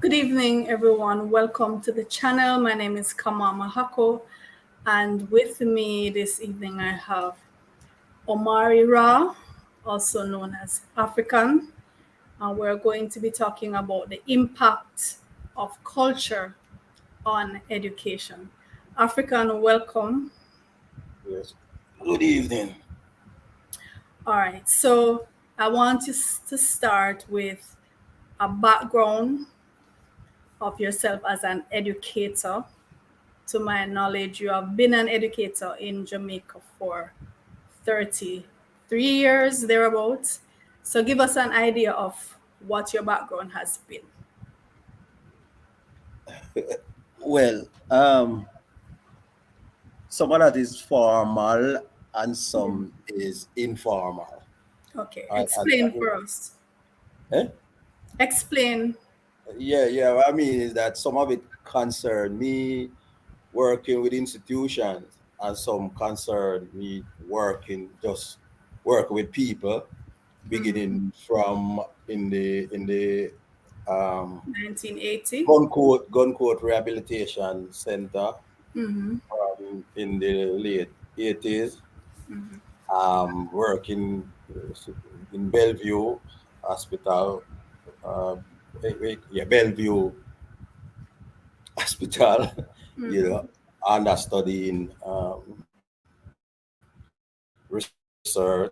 Good evening, everyone. Welcome to the channel. My name is Kamama Hako, and with me this evening I have Omari Ra, also known as African. We're going to be talking about the impact of culture on education. African, welcome. Yes. Good evening. All right, so I want you to start with a background of yourself as an educator. To my knowledge, you have been an educator in Jamaica for 33 years, thereabouts. So give us an idea of what your background has been. Well, some of that is formal and some is informal. Okay, And explain for us. eh? Explain. Yeah. What I mean is that some of it concern me working with institutions, and some concern me working with people, beginning from in the um, 1980. gun court rehabilitation center Mm-hmm. in the late 80s, working in Bellevue Hospital, uh, Bellevue Hospital, you know, and studying research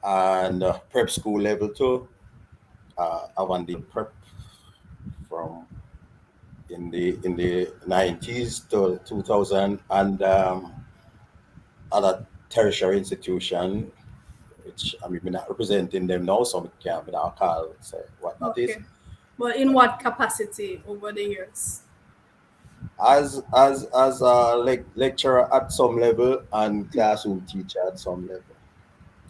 and prep school level two. I won the prep from in the 90s to 2000, and other tertiary institution, which I mean, we're not representing them now, so we can't be now call say what that is. Okay. But in what capacity over the years? As a lecturer at some level and classroom teacher at some level.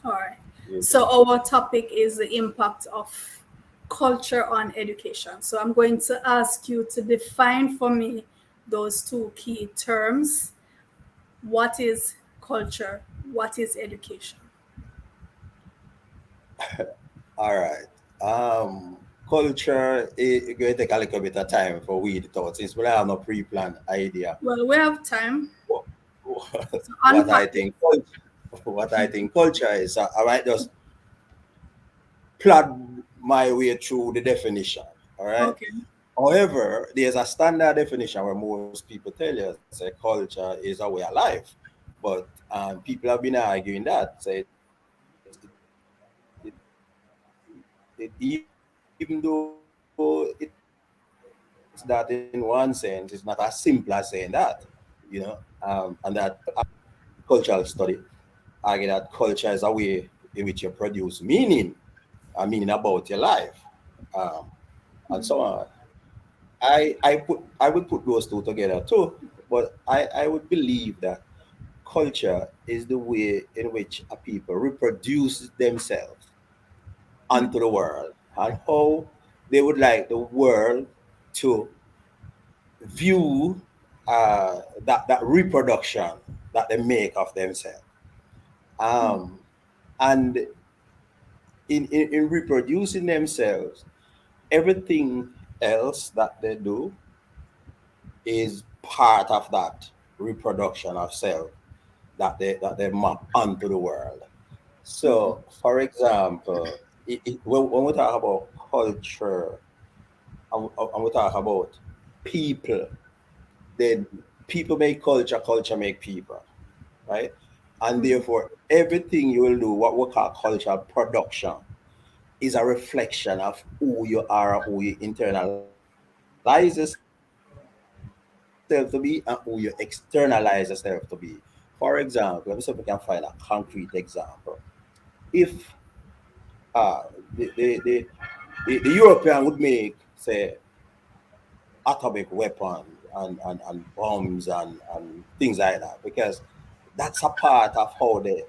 All right. You So know. our topic is the impact of culture on education. So I'm going to ask you to define for me those two key terms. What is culture? What is education? All right. Culture it going to take a little bit of time for we to talk since we don't have no pre-planned idea. Well, we have time What, to what I unpack it. think what I think culture is. I might just plod my way through the definition. All right. Okay. However, there's a standard definition where most people tell you say culture is a way of life, but people have been arguing that say even though it's that in one sense, it's not as simple as saying that, and that cultural study argue that culture is a way in which you produce meaning, a meaning about your life, um, and so on. I would put those two together too, but I would believe that culture is the way in which a people reproduce themselves onto the world, and how they would like the world to view that reproduction that they make of themselves. Um, and in reproducing themselves, everything else that they do is part of that reproduction of self that they map onto the world. So, for example, when we talk about culture, and we talk about people, then people make culture, culture make people, right? And therefore, everything you will do, what we call cultural production, is a reflection of who you are, who you internalize yourself to be, and who you externalize yourself to be. For example, let me see if we can find a concrete example. If uh, the, the, the, the European would make, say, atomic weapons and bombs and things like that, because that's a part of how they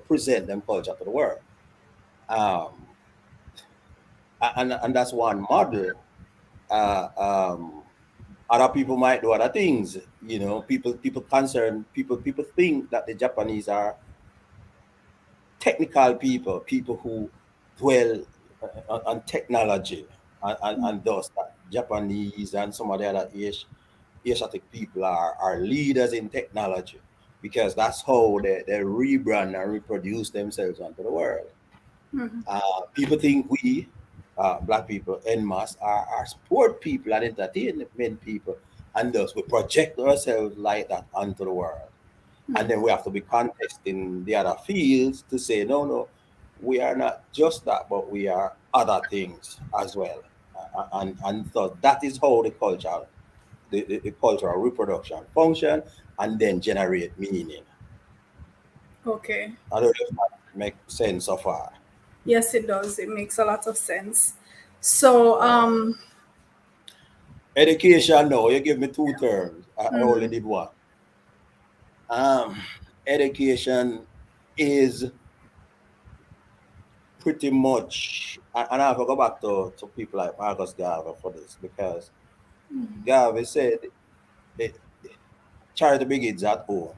present them culture to the world. Um, and that's one model. Uh, um, Other people might do other things. People think that the Japanese are technical people, people who dwell on technology. and thus that Japanese and some of the other Asiatic people are leaders in technology because that's how they rebrand and reproduce themselves onto the world. People think we, black people en masse, are sport people and entertainment people, and thus we project ourselves like that onto the world. And then we have to be contesting the other fields to say, no, no, we are not just that, but we are other things as well. And so that is how the cultural reproduction function and then generate meaning. Okay. I don't know if that makes sense so far. Yes, it does. It makes a lot of sense. So, All right. Education, no, you give me two terms. I only did one. Um, Education is pretty much, and I have to go back to people like Marcus Garvey for this because Garvey said it, charity begins at home,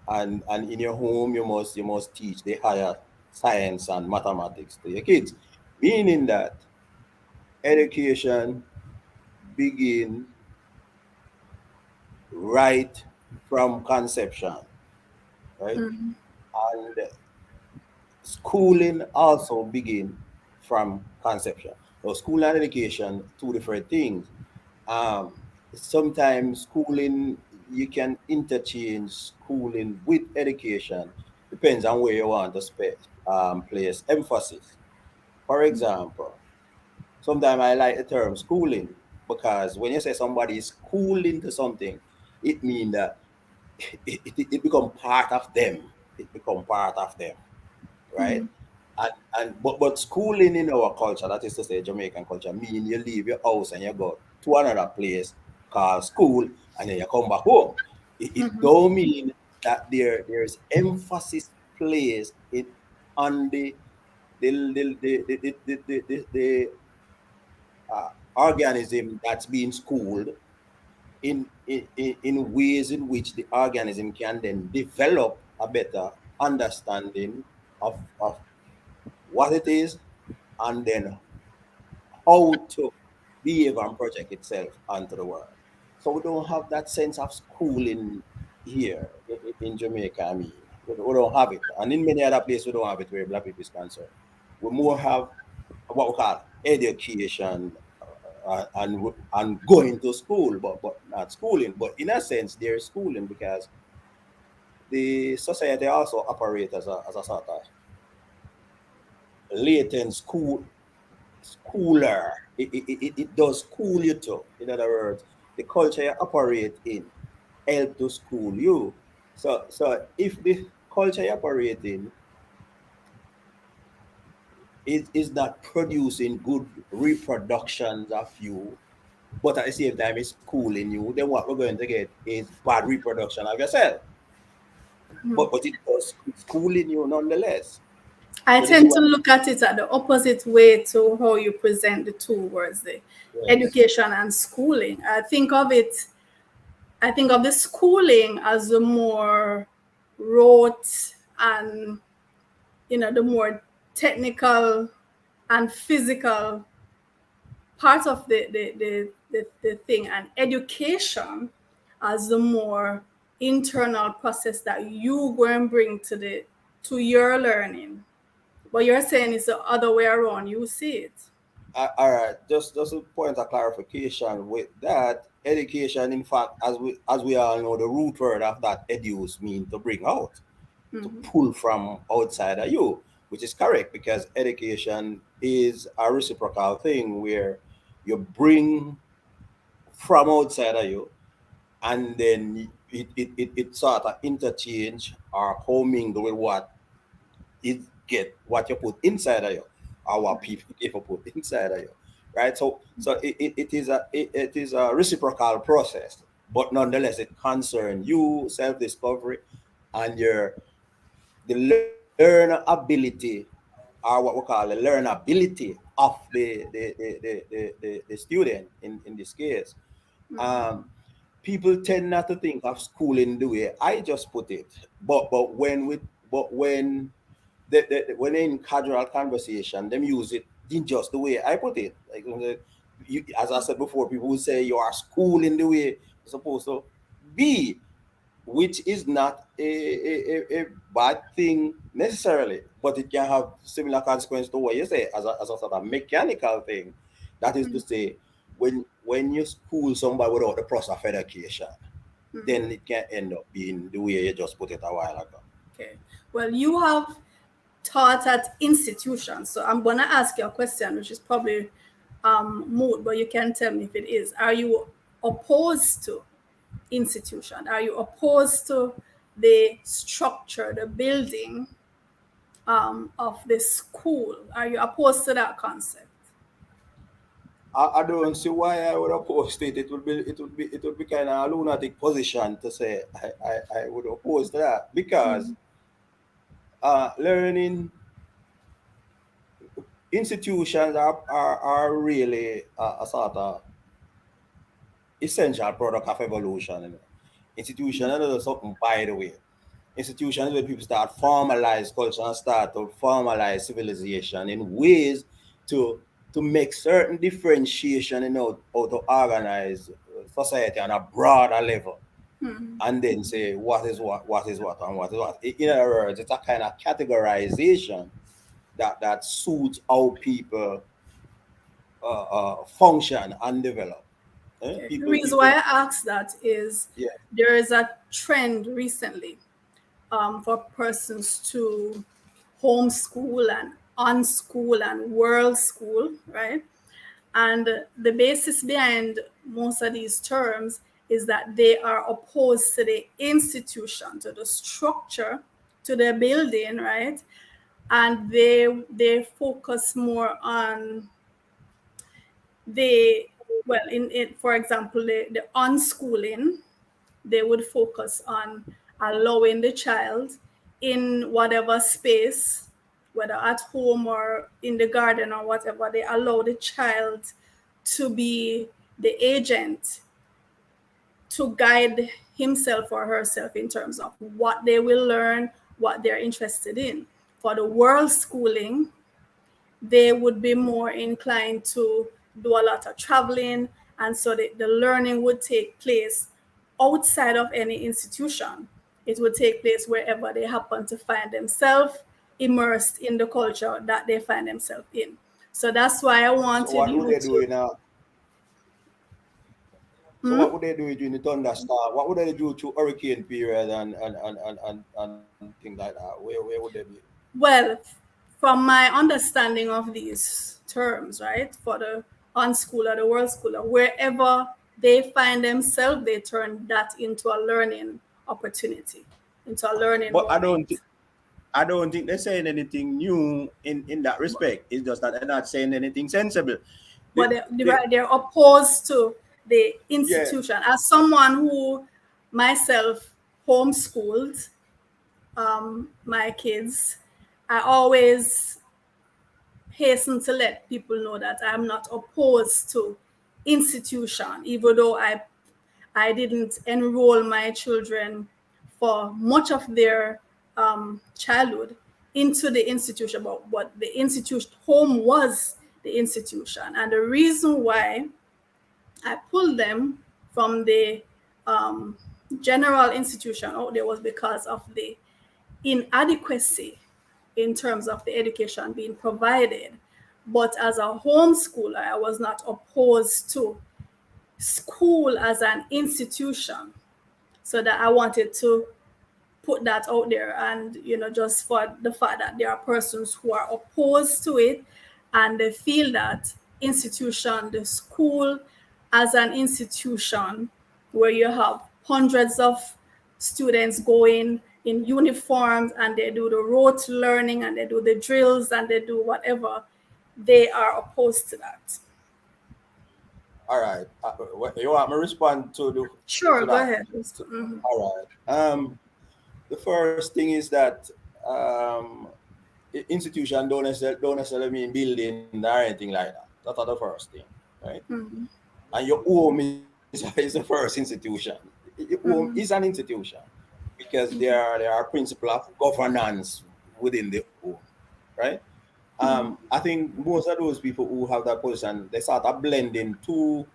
and in your home you must teach the higher science and mathematics to your kids, meaning that education begin right from conception, right? And schooling also begin from conception. So school and education, two different things. Um, Sometimes schooling you can interchange schooling with education, depends on where you want to place emphasis. For example, sometimes I like the term schooling because when you say somebody is schooling to something, it means that it become part of them. It become part of them, right? But schooling in our culture, that is to say Jamaican culture, mean you leave your house and you go to another place called school and then you come back home. It don't mean that there's emphasis placed on the organism that's being schooled in ways in which the organism can then develop a better understanding of what it is and then how to behave and project itself onto the world. So we don't have that sense of schooling here in Jamaica. I mean, we don't have it, and in many other places we don't have it where black people is concerned. We more have what we call education and going to school, but not schooling. But in a sense, there is schooling because the society also operates as a sort of latent schooler. It does school you too. In other words, the culture you operate in help to school you. So if the culture you operate in is not producing good reproductions of you, but at the same time it's schooling you, then what we're going to get is bad reproduction of yourself. But it does schooling you nonetheless. I So this is tend to what. look at it at the opposite way to how you present the two words, the Yes. education and schooling. I think of the schooling as the more rote and, the more technical and physical part of the thing, and education as the more internal process that you go and bring to your learning. But you're saying it's the other way around. You see it. All right, just a point of clarification with that. Education, in fact, as we all know, the root word of that educe mean to bring out, to pull from outside of you, which is correct because education is a reciprocal thing where you bring from outside of you and then it sort of interchange or commingle with what it get what you put inside of you or what people give put inside of you, right? So it is a reciprocal process, but nonetheless it concerns you, self-discovery, and the learnability, or what we call the learnability of the student in this case. um People tend not to think of schooling the way I just put it, but when when they're in casual conversation, them use it in just the way I put it. Like as I said before, people will say you are school in the way you're supposed to be, which is not a bad thing necessarily, but it can have similar consequence to what you say as a sort of mechanical thing. That is to say, when you school somebody without the process of education, then it can end up being the way you just put it a while ago. Okay. Well, you have taught at institutions, so I'm gonna ask you a question, which is probably moot, but you can tell me if it is. Are you opposed to institution? Are you opposed to the structure, the building of the school? Are you opposed to that concept? I don't see why I would oppose it. It would be kind of a lunatic position to say I would oppose that because learning institutions are really a sort of essential product of evolution. You know. Institution is something by the way. Institutions where people start formalize culture and start to formalize civilization in ways to to make certain differentiation in how to organize society on a broader level and then say what is what, and what is what. In other words, it's a kind of categorization that suits how people function and develop. Okay. The People, reason why people, I asked that is yeah. there is a trend recently for persons to homeschool and unschool and world school, right? And the basis behind most of these terms is that they are opposed to the institution, to the structure, to the building, right? And they focus more on the, well, in for example, the unschooling, they would focus on allowing the child in whatever space, whether at home or in the garden or whatever, they allow the child to be the agent to guide himself or herself in terms of what they will learn, what they're interested in. For the world schooling, they would be more inclined to do a lot of traveling, and so the learning would take place outside of any institution. It would take place wherever they happen to find themselves immersed in the culture that they find themselves in. So that's why I So wanted what would you they do to. in a So Hmm? what would they do during the thunderstorm? What would they do through hurricane period and things like that? Where would they be? Well, from my understanding of these terms, right, for the unschooler, the world schooler, wherever they find themselves, they turn that into a learning opportunity, into a learning But moment. I don't think they're saying anything new in that respect. It's just that they're not saying anything sensible. But They, they, they're opposed to the yeah. institution. As someone who myself homeschooled my kids, I always hasten to let people know that I'm not opposed to institution, even though I didn't enroll my children for much of their childhood into the institution, but the institution home was the institution, and the reason why I pulled them from the um, general institution out there was because of the inadequacy in terms of the education being provided. But as a homeschooler, I was not opposed to school as an institution. So that I wanted to put that out there, and just for the fact that there are persons who are opposed to it, and they feel that institution, the school as an institution where you have hundreds of students going in uniforms and they do the rote learning and they do the drills and they do whatever, they are opposed to that. All right. You want me to respond to Sure, go that? ahead. All right. The first thing is that um, institution don't necessarily mean building or anything like that. That's not the first thing, right? And your home is the first institution. Your home is an institution because there are principles of governance within the home, right? I think most of those people who have that position, they start of blending two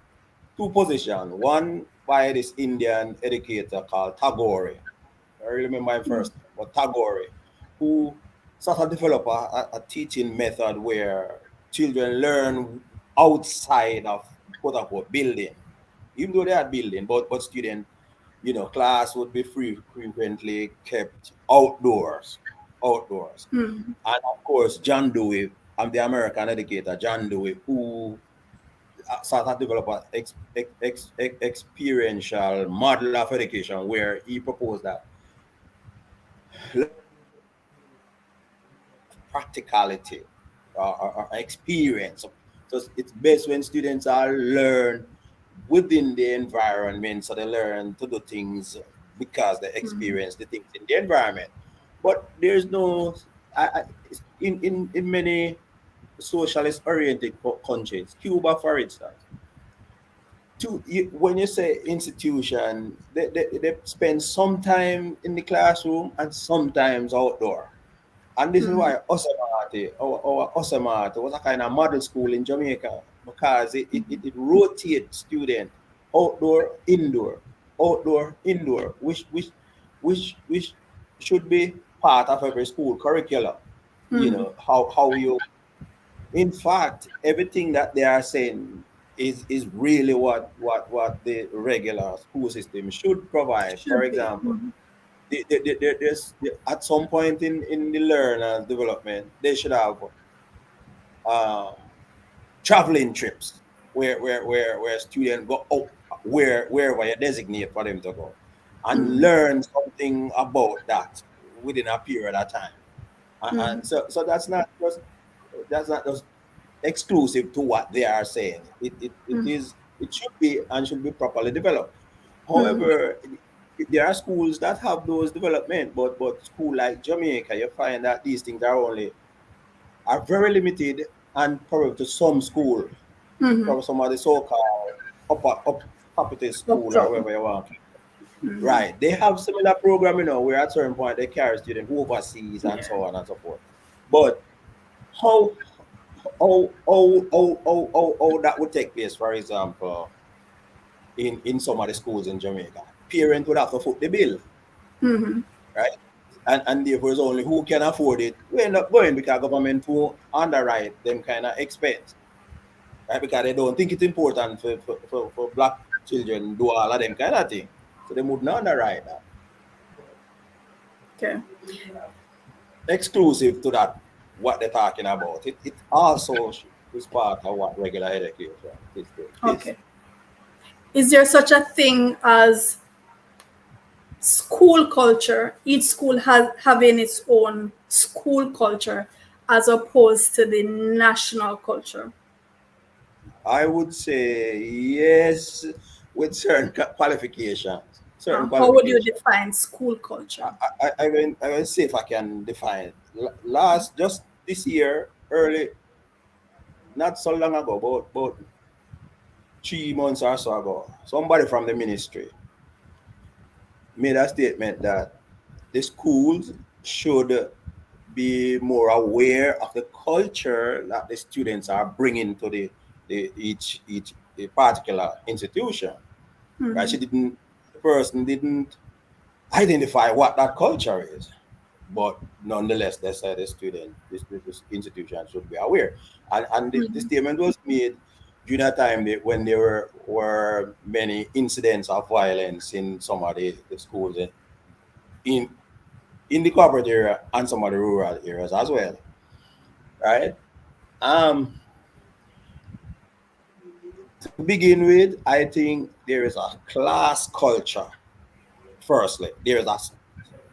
positions. One by this Indian educator called Tagore. I remember him first, but Tagore, who sort of developed a teaching method where children learn outside of quote unquote building, even though they are building, but student, class would be frequently kept outdoors. And of course, John Dewey, I'm the American educator, John Dewey, who sort of developed an experiential model of education where he proposed that learning is a combination of practicality or experience. So it's best when students are learn within the environment, so they learn to do things because they experience the things in the environment. But there's no, in many socialist oriented countries, Cuba for instance, when you say institution, they spend some time in the classroom and sometimes outdoor. And this is why our Osamate was a kind of model school in Jamaica because it rotates student outdoor, indoor, which should be part of every school curriculum. How you, in fact, everything that they are saying is really what the regular school system should provide. For Should be. example, at some point in the learner development, they should have um, traveling trips where students go out wherever you designate for them to go and learn something about that within a period of time. And so that's not just exclusive to what they are saying. It should be and should be properly developed. However, there are schools that have those development, but school like Jamaica, you find that these things are very limited, and probably to some school, probably some of the so-called up capital school or Updrop. wherever you want. Right. They have similar program, where at certain point they carry students overseas and Yeah. so on and so forth. But how how that would take place, for example, in some of the schools in Jamaica. Parent would have to foot the bill, right? And therefore it's only who can afford it. We end up going because government will underwrite them kind of expense, right? Because they don't think it's important for black children do all of them kind of thing. So they would not underwrite that. But Okay. exclusive to that, what they're talking about, it also is part of what regular education is. Okay. Is there such a thing as school culture? Each school has having its own school culture as opposed to the national culture. I would say yes, with certain qualifications. Certain How would you qualifications. define school culture? I will see if I can define. Last, just this year, early, not so long ago, about 3 months or so ago, somebody from the ministry made a statement that the schools should be more aware of the culture that the students are bringing to each particular institution. Right? The person didn't identify what that culture is, but nonetheless, they said the student, this institution should be aware. And the statement was made during a time when there were many incidents of violence in some of the schools in in the corporate area and some of the rural areas as well, right? Um, to begin with, I think there is a class culture. Firstly, there is a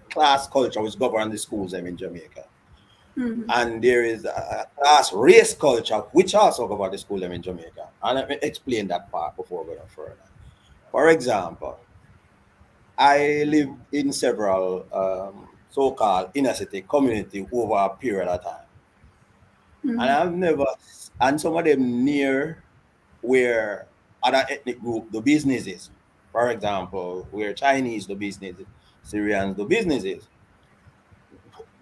class culture which governs the schools in Jamaica. And there is a class race culture which also governs the school in Jamaica. And let me explain that part before going further. For example, I lived in several so-called inner city community over a period of time. And I've never, and some of them near where other ethnic group do businesses. For example, where Chinese do businesses, Syrians do businesses.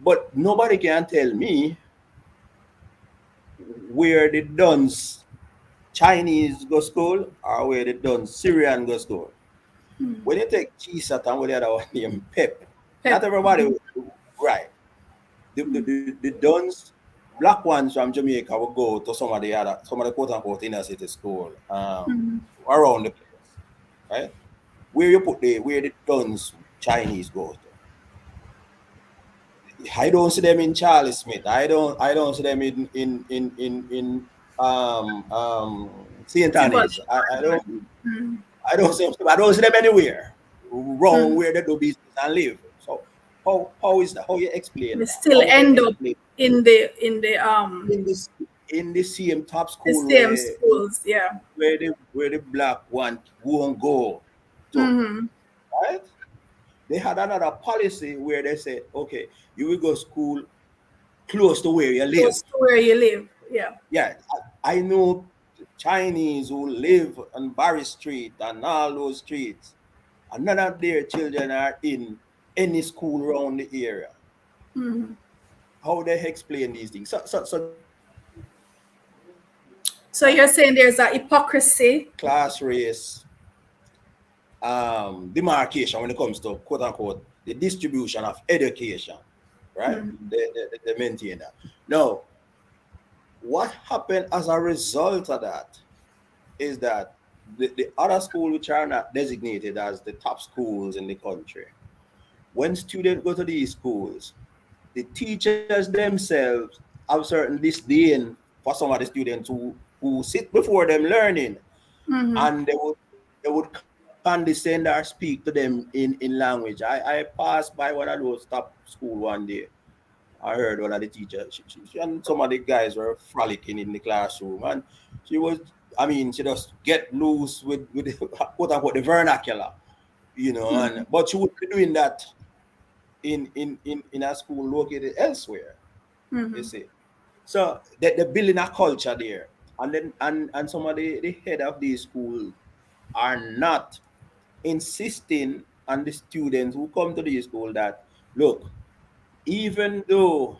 But nobody can tell me where the Duns Chinese go school or where the Duns Syrian go school. When you take GSAT and what the other one named PEP, not Pep. everybody right. The Duns black ones from Jamaica will go to some of the quote unquote inner city school around the place, right? Where you put where the Duns Chinese go to. I don't see them in Charlie Smith. I don't see them in St. Annie's. Tivoli. I don't see them anywhere wrong where they do business and live. So how is that? How you explain They that? still How they end up explain in this in the same top the school same schools. Yeah. where the black one won't go to, right? They had another policy where they said, okay, you will go school close to where you live. Close to where you live. Yeah. Yeah, I know Chinese who live on Barry Street and all those streets, and none of their children are in any school around the area. How they explain these things? So there is So you're saying there's a hypocrisy. class race demarcation when it comes to quote unquote the distribution of education, right? They maintain that. Now, what happened as a result of that is that the other schools which are not designated as the top schools in the country, when students go to these schools, the teachers themselves have certain disdain for some of the students who sit before them learning, and they would condescend or speak to them in language. I passed by one of those top school one day. I heard one of the teachers, she and some of the guys were frolicking in the classroom, and she was, I mean, she just get loose with the, quote unquote the vernacular, and but she would be doing that in a school located elsewhere. You see, so they're building a culture there, and then and some of the head of these schools are not insisting on the students who come to the school that look, even though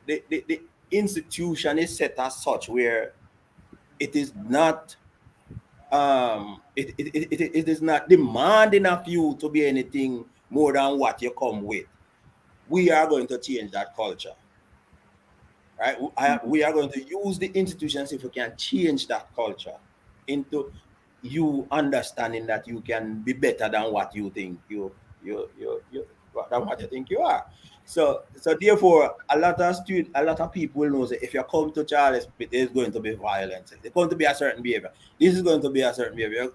the institution is set as such where it is not it is not demanding of you to be anything more than what you come with. We are going to change that culture, right? We are going to use the institutions if we can change that culture into you understanding that you can be better than what you think you than what you think you are. So therefore, a lot of people will know that if you come to Charles Pitt, there's going to be violence. There's going to be a certain behavior. This is going to be a certain behavior.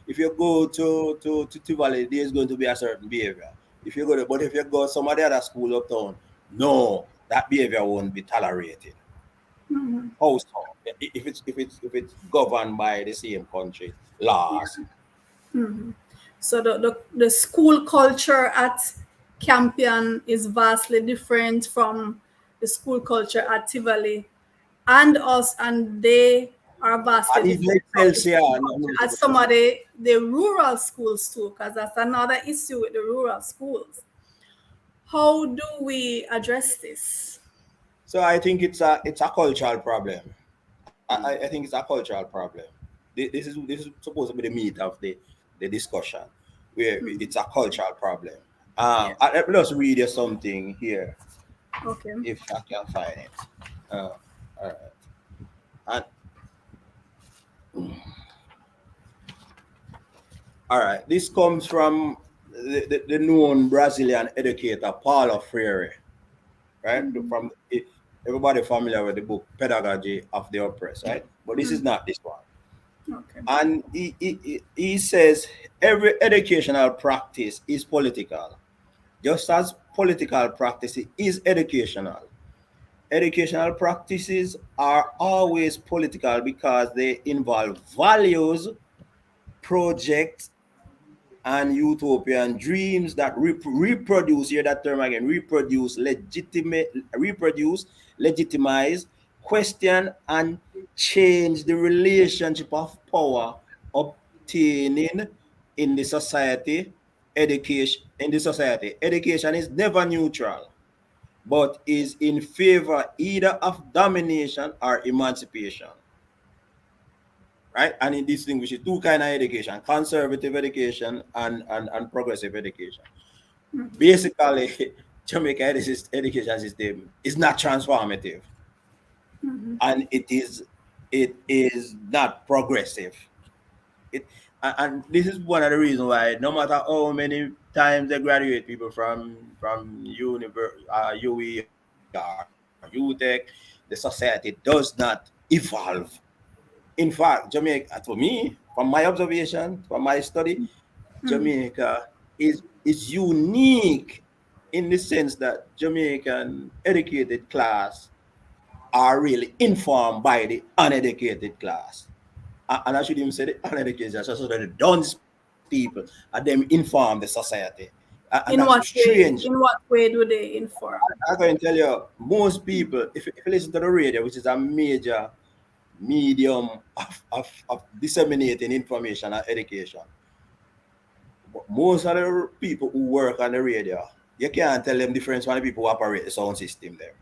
If you go to Tivoli, there's going to be a certain behavior. But if you go some of the other school uptown, no, that behavior won't be tolerated. How so? If it's governed by the same country laws. So the school culture at Campion is vastly different from the school culture at Tivoli, and they are vastly And even different from the Excelsior, school no, no, culture no, at some no. of the rural schools too, because that's another issue with the rural schools. How do we address this? So I think it's a cultural problem. I think it's a cultural problem. This is supposed to be the meat of the discussion, where it's a cultural problem. Yeah. Let me just read you something here, Okay. if I can find it. All right. And, all right. This comes from the known Brazilian educator Paulo Freire, right? Everybody familiar with the book Pedagogy of the Oppressed, right? But this is not this one. Okay. And he says every educational practice is political, just as political practice is educational. Educational practices are always political because they involve values, projects, and utopian dreams that reproduce, hear that term again, reproduce, legitimize, question, and change the relationship of power obtaining in the society. Education is never neutral. but is in favor either of domination or emancipation. Right? And it distinguishes two kind of education: conservative education and progressive education. Basically, Jamaica education system is not transformative, and it is not progressive. And this is one of the reasons why no matter how many times they graduate people from UE or UTech, the society does not evolve. In fact, Jamaica, for me, from my observation, from my study, Jamaica is unique in the sense that Jamaican educated class are really informed by the uneducated class. And I should even say the uneducated, so that the dunce people are them inform the society. And that's In what strange. way? In what way do they inform? I can tell you, most people, if you listen to the radio, which is a major medium of disseminating information and education, most of the people who work on the radio, you can't tell them difference from the people who operate the sound system there,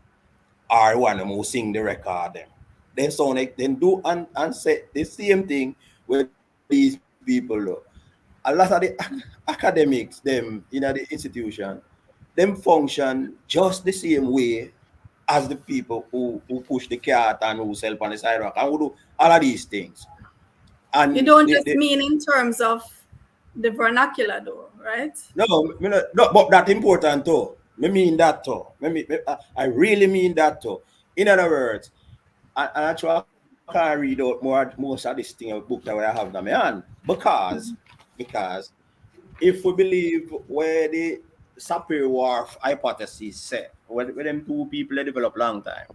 or one of them who sing the record them. Then sound like then do and say the same thing where these people do. A lot of the academics, them in the institution, them function just the same way as the people who push the cart and who sell on the sidewalk and who do all of these things. You And don't just mean in terms of the vernacular, though, right? no, but that important too. Me mean that too. I really mean that too. In other words, and actually I can't read out most of this thing of book that I have in my hand because if we believe where the Sapir-Whorf hypothesis said, when them two people they develop long time,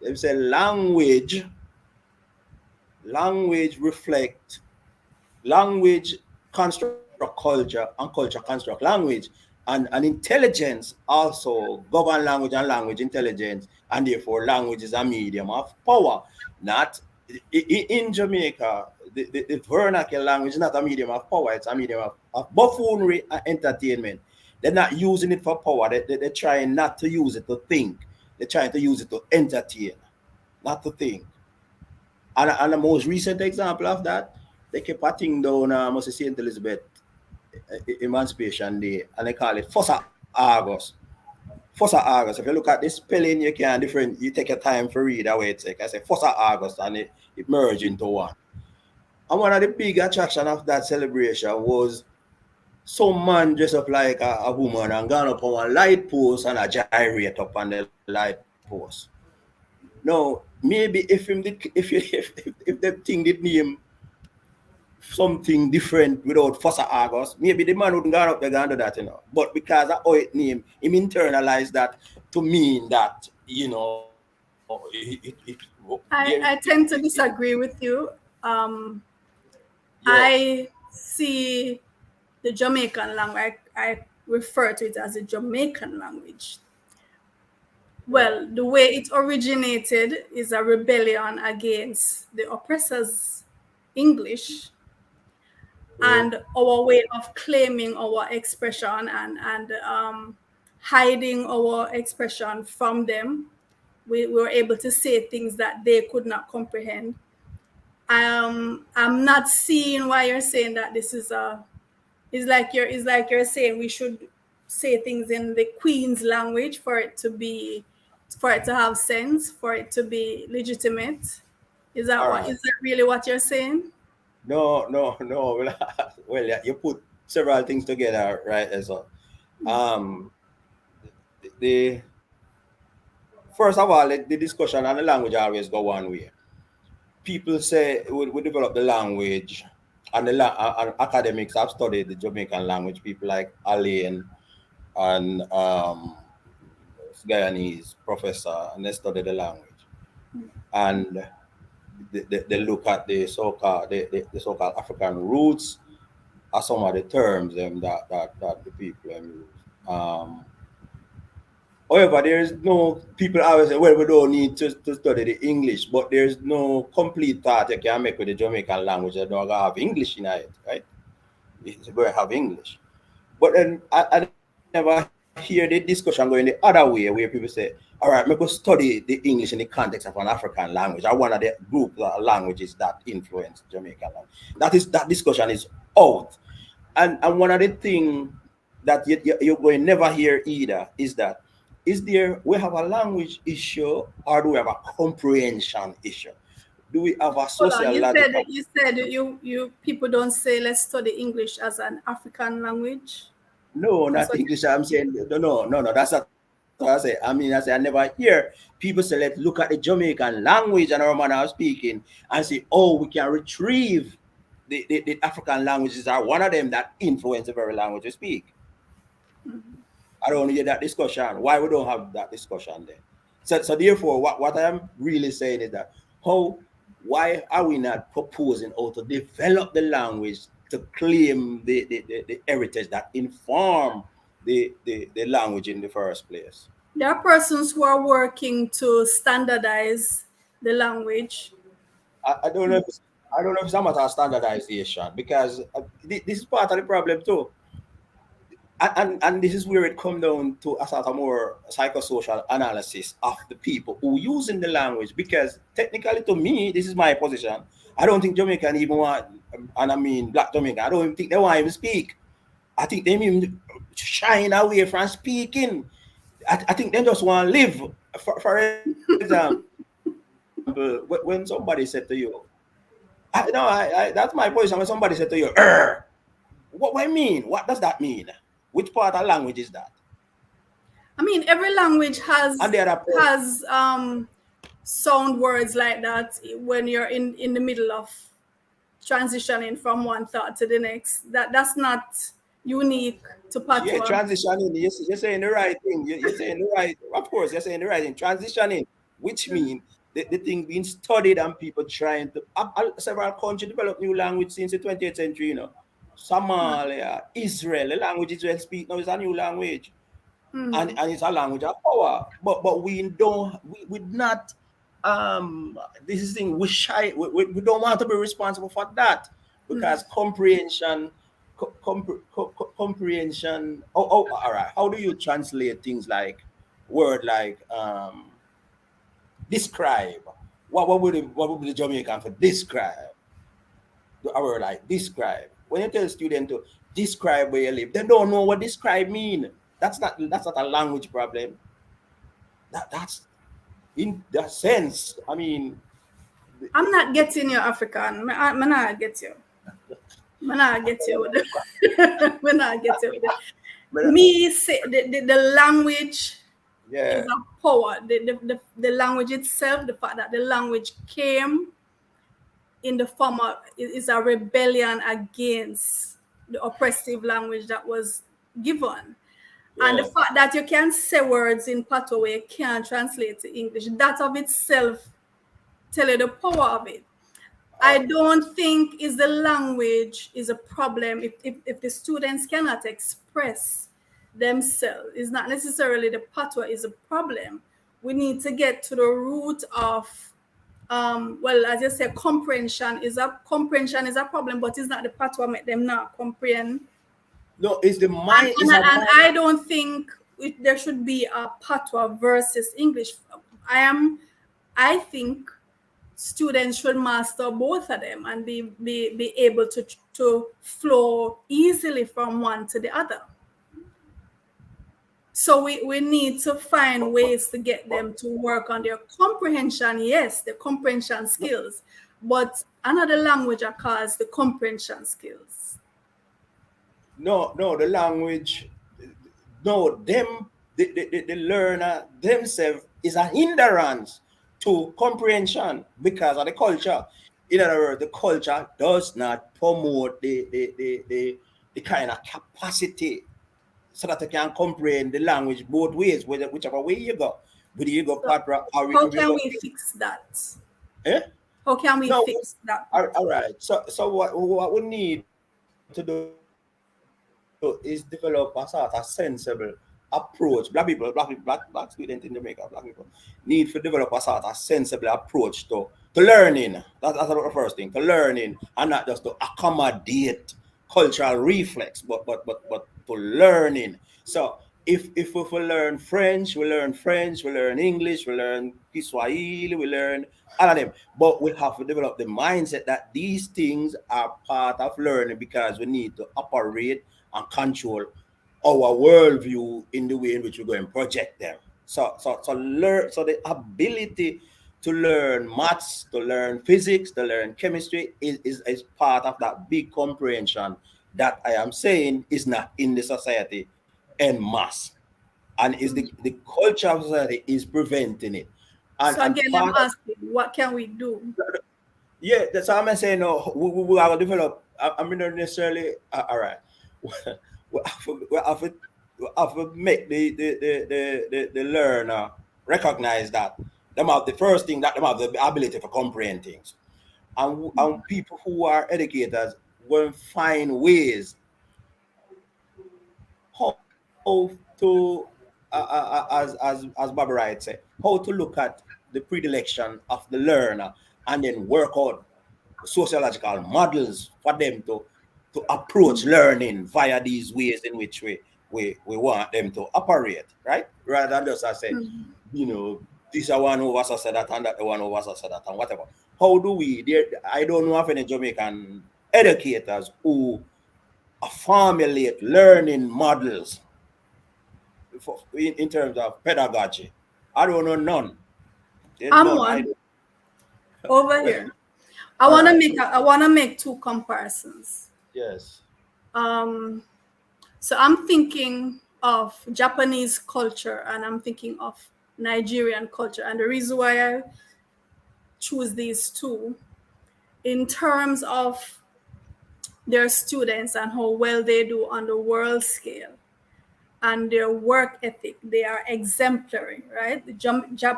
they say language reflect language construct culture and culture construct language, and intelligence also govern language and language intelligence, and therefore language is a medium of power. Not in Jamaica, the vernacular language is not a medium of power, it's a medium of buffoonery and entertainment. They're not using it for power, they're trying not to use it to think, they're trying to use it to entertain, not to think. And the most recent example of that, they keep a thing down, must say St. Elizabeth Emancipation Day, and they call it 1st of August. 1st of August. If you look at the spelling, you can different, you take your time to read that way it's like. I say 1st of August, and it merged into one. And one of the big attraction of that celebration was some man dressed up like a woman and gone up on a light post and a gyrate up on the light post. Now, maybe if him did, if the thing did name something different without 1st of August, maybe the man wouldn't go up there and do that, But because of how it name, him internalized that to mean that, I tend to disagree with you. Um, yes, I see the Jamaican language, I refer to it as a Jamaican language. yeah, Well, the way it originated is a rebellion against the oppressors' English mm, and our way of claiming our expression and hiding our expression from them. We were able to say things that they could not comprehend. I'm not seeing why you're saying that this is a. It's like you're saying we should say things in the Queen's language for it to have sense, for it to be legitimate. all right. Is that really what you're saying? No. Well, yeah, you put several things together, right? As well. Um, the first of all, the discussion on the language always go one way. People say we develop the language, and and academics have studied the Jamaican language. People like Alain and Guyanese professor, and they study the language, and they look at the so-called African roots are some of the terms that the people use. Um, However, there is no people always say, well, we don't need to study the English, but there's no complete thought you can make with the Jamaican language that don't have English in it, right? It's going to have English. But then I never hear hear the discussion going the other way, where people say, all right, me go study the English in the context of an African language, or one of the group languages that influence Jamaican language. That discussion is out. And one of the things that you're going to never hear either is that, is there, we have a language issue or do we have a comprehension issue? Do we have a Hold on. sociological? You said you people don't say let's study English as an African language. No, That's not what English. I'm saying no. That's not what I say. I mean, I say I never hear people say let's look at the Jamaican language and our manner of speaking and say, oh, we can retrieve the African languages are one of them that influence the very language we speak. I don't hear that discussion. Why we don't have that discussion then? So therefore, what I am really saying is that how, why are we not proposing how to develop the language to claim the heritage that inform the language in the first place? there are persons who are working to standardize the language. I don't know if it's, I don't know if it's a matter of standardization because this is part of the problem too. And this is where it comes down to a sort of more psychosocial analysis of the people who using the language, because technically to me this is my position, I don't think Jamaican even want, and I mean black Jamaican, I don't even think they want to even speak. I think they even shying away from speaking. I think they just want to live. For example, when somebody said to you, that's my position, when somebody said to you, what do I mean, what does that mean, which part of language is that? I mean, every language And the other person, has sound words like that when you're in the middle of transitioning from one thought to the next. That's not unique to yeah, patois. transitioning. You're saying the right thing. You're saying the right. Of course, you're saying the right thing. Transitioning, which means the thing being studied and people trying to. Several countries developed new language since the 20th century. You know, Somalia, Israel. The language Israel speak now is a new language, and it's a language of power. But we don't. We not. This is thing we shy. We don't want to be responsible for that because comprehension. Oh, all right. How do you translate things like word like describe? What would the Jamaican for describe? A word like describe. When you tell a student to describe where you live, they don't know what describe mean. That's not a language problem. That's in that sense. I mean, I'm not getting you, African. I'm not get you. I'm not get you with it. I'm not get you with it. Me say the language is yeah, a power. The language itself, the fact that the language came in the form of is a rebellion against the oppressive language that was given. And the yeah. fact that you can say words in patois where you can't translate to English, that of itself tell you the power of it. I don't think is the language is a problem if the students cannot express themselves. It's not necessarily the patois is a problem. We need to get to the root of well, as you say, comprehension is a problem, but it's not the patois make them not comprehend. No, it's the mind. It's a And mind. I don't think there should be a patois versus English. I think students should master both of them and be able to flow easily from one to the other. So we need to find ways to get them to work on their comprehension, yes, the comprehension skills, but another language occurs the comprehension skills. No, the language. No, them the learner themselves is a hindrance to comprehension because of the culture. In other words, the culture does not promote the kind of capacity so that they can comprehend the language both ways, whichever way you go. Whether you go So patra or how you can go, we fix that? eh? How can we No, fix that? all right. So what we need to do is develop a sort of sensible approach. Black students in Jamaica, black people need to develop a sort of sensible approach to learning. That's the first thing, to learning, and not just to accommodate cultural reflex, but to learning. So if we learn French, we learn French, we learn English, we learn Kiswahili, we learn all of them. But we have to develop the mindset that these things are part of learning because we need to operate and control our worldview in the way in which we go and project them. So the ability to learn maths, to learn physics, to learn chemistry is part of that big comprehension that I am saying is not in the society en masse. And is the culture of society is preventing it. So And again, I'm part of asking, what can we do? yeah, that's how I'm saying no, we have to develop I mean not necessarily all right. We have to make the learner recognize that them have the first thing that them have the ability to comprehend things. And people who are educators will find ways how to as Barbara Wright said, how to look at the predilection of the learner and then work out sociological models for them to approach learning via these ways in which we want them to operate, right? Rather than just I say, you know, this is one who was said that and that the one who was said that and whatever. How do we there I don't know of any Jamaican educators who formulate learning models in terms of pedagogy. I don't know none. There's I'm none. I one don't. over here. All right. I wanna make two comparisons. Yes. Um, so I'm thinking of Japanese culture and I'm thinking of Nigerian culture, and the reason why I choose these two in terms of their students and how well they do on the world scale and their work ethic, they are exemplary, right? The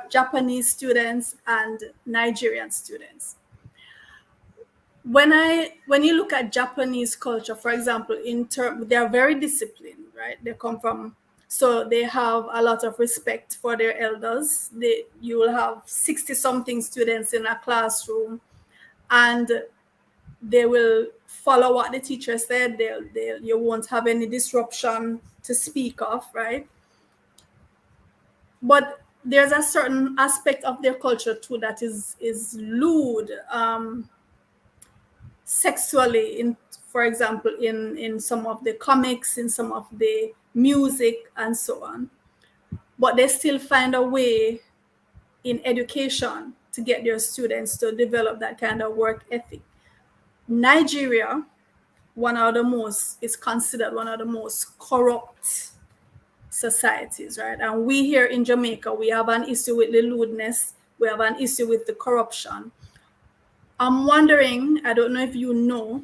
Japanese students and Nigerian students. When you look at Japanese culture, for example, they are very disciplined, right? They come from, so they have a lot of respect for their elders. You will have 60 something students in a classroom, and they will follow what the teacher said. You won't have any disruption to speak of, right? But there's a certain aspect of their culture too that is lewd, sexually, in for example, in some of the comics, in some of the music and so on. But they still find a way in education to get their students to develop that kind of work ethic. Nigeria, one of the most is considered one of the most corrupt societies, right? And we here in Jamaica, we have an issue with the lewdness, we have an issue with the corruption. I'm wondering, I don't know if you know,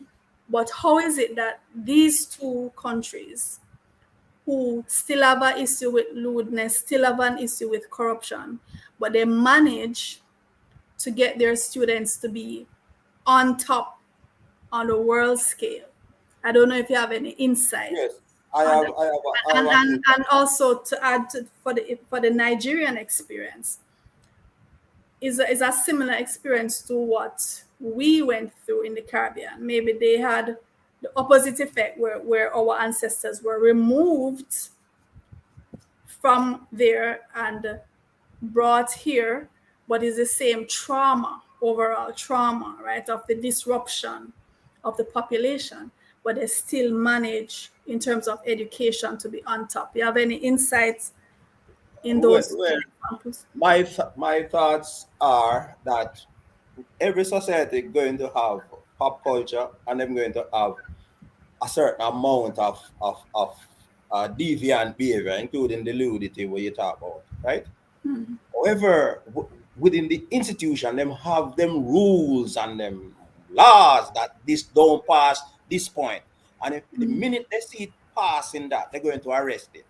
but how is it that these two countries who still have an issue with lewdness, still have an issue with corruption, but they manage to get their students to be on top on the world scale? I don't know if you have any insight Yes. I on have. that. I have. I have a few. And also to add to, for the Nigerian experience, is a similar experience to what we went through in the Caribbean. Maybe they had the opposite effect where our ancestors were removed from there and brought here, but it's the same trauma, overall trauma, right, of the disruption of the population, but they still manage in terms of education to be on top. You have any insights in those two Well, examples? my thoughts are that every society going to have pop culture and them going to have a certain amount of deviant behavior, including the nudity where you talk about, right? However, within the institution, them have them rules and them laws that this don't pass this point. And if the minute they see it passing that, they're going to arrest it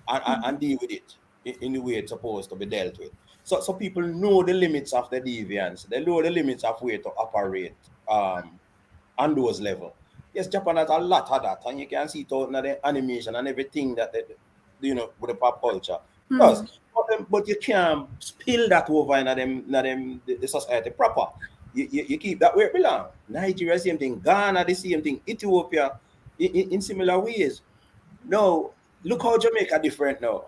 and deal with it in the way it's supposed to be dealt with. So people know the limits of the deviance. They know the limits of where to operate on those level. Yes, Japan has a lot of that, and you can see it out in the animation and everything that with the pop culture. Yes, but you can't spill that over in the society proper. You keep that where it belongs. Nigeria, same thing. Ghana, the same thing. Ethiopia, in similar ways. No, look how Jamaica different now.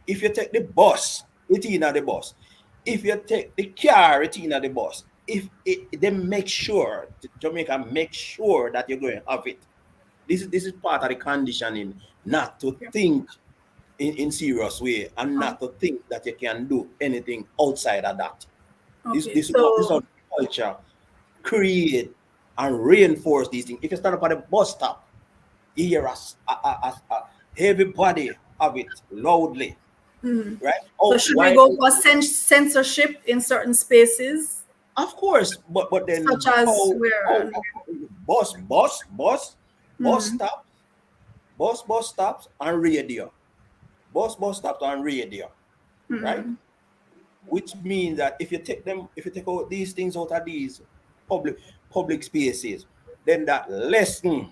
If you take the bus, it's in the bus. If you take the car, it's in the bus. If they make sure, Jamaica make sure that you're going to have it. This is part of the conditioning, not to Yeah. think in serious way and Um, not to think that you can do anything outside of that. This okay. this is what this is how So culture create and reinforce these things. If you stand up at the bus stop, you hear us, everybody have it loudly, right? so Oh, should we why? go for censorship in certain spaces, Of course, but such then as how where? bus stops, bus stops and radio, bus stops and radio, right? Which means that if you take out these things out of these public public spaces, then that lessen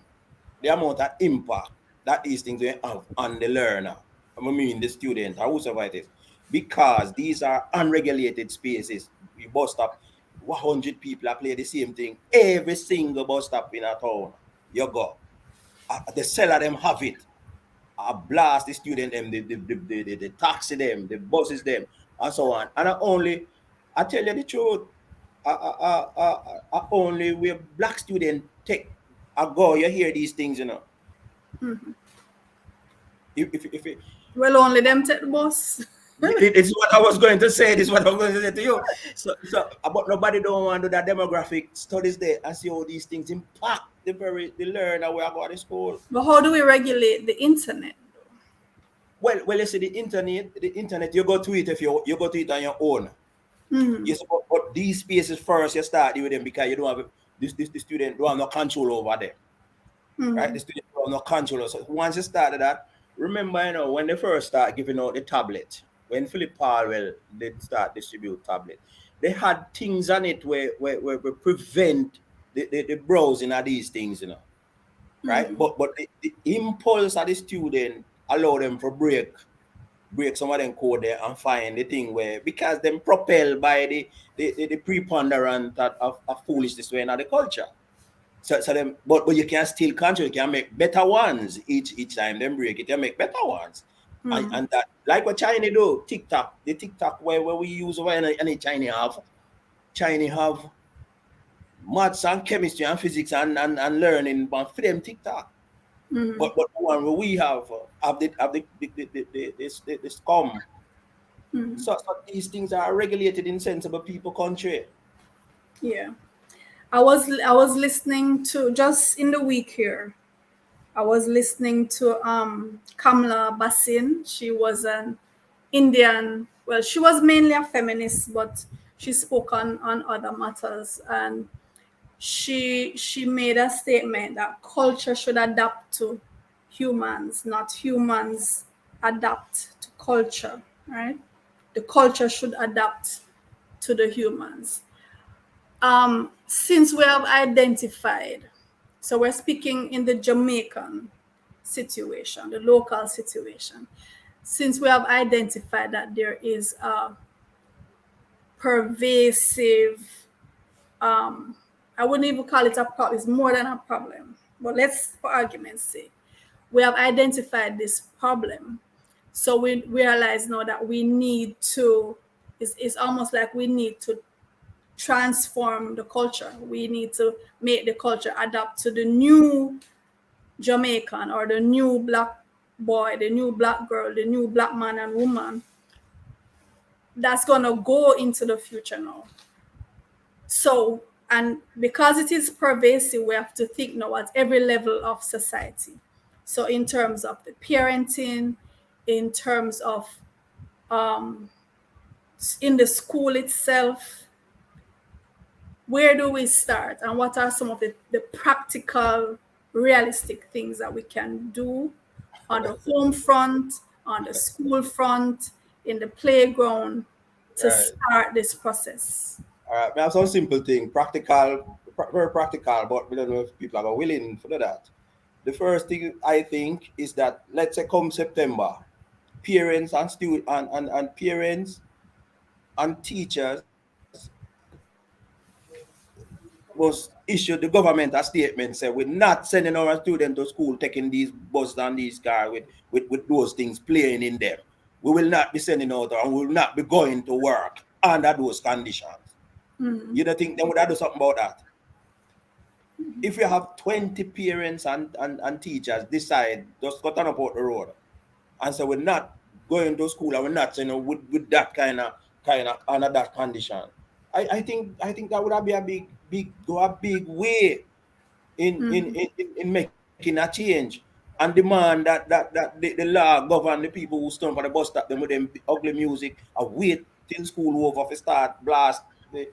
the amount of impact that these things will have on the learner. I mean the student or whoever it is. Because these are unregulated spaces. We bus stop, 100 people are play the same thing. Every single bus stop in a town, you go. The seller them have it. I blast the student them, the taxi them, the buses them, and so on. And I tell you the truth, I only where black student take I go, you hear these things, you know. If Well, only them take the bus. it's what I was going to say. This is what I was going to say to you. So, but nobody don't want to do that demographic studies there and see how these things impact the learner where I go to school. But how do we regulate the internet? Well, you see the internet, you go to it if you go to it on your own. Yes, but these spaces first you start with them because you don't have this the student don't have no control over them, right? The student don't have no control. So once you started that, remember, when they first start giving out the tablet, when Philip Powell did start distribute tablet, they had things on it where prevent the browsing of these things, right? But the impulse of the student allow them for break some of them code there and find the thing where because them propelled by the preponderant of foolishness way in the culture. So them but you can still control, you can make better ones each time them break it, you make better ones. And that like what China do, the TikTok where we use over and China have maths and chemistry and physics and learning but for them TikTok. But the one where we have the scum. So these things are regulated in sensible people country. Yeah. I was listening to just in the week here. I was listening to Kamala Basin. She was an Indian. Well, she was mainly a feminist, but she spoke on other matters, and she made a statement that culture should adapt to humans, not humans adapt to culture. Right? The culture should adapt to the humans. Since we have identified, so we're speaking in the Jamaican situation, the local situation, since we have identified that there is a pervasive, I wouldn't even call it a problem, it's more than a problem, but let's, for argument's sake, we have identified this problem. So we realize now that we need to, it's almost like we need to transform the culture. We need to make the culture adapt to the new Jamaican or the new black boy, the new black girl, the new black man and woman that's going to go into the future now. So, and because it is pervasive, we have to think now at every level of society. So, in terms of the parenting, in terms of in the school itself, where do we start and what are some of the practical realistic things that we can do on the home front, on the school front, in the playground to Right. start this process? All right. We have some simple thing, very practical, but we don't know if people are willing for that. The first thing I think is that let's say come September, parents and student and parents and teachers, must issue the government a statement say we're not sending our students to school taking these buses and these cars with those things playing in them. We will not be sending out and we will not be going to work under those conditions. You don't think they would have do something about that? If you have 20 parents and teachers decide just go turn up out the road and say we're not going to school and we're not with that kind of under that condition. I think that would have be a big way in making a change and demand that the law govern the people who stand for the bus stop them with them ugly music and wait till school over for start blast the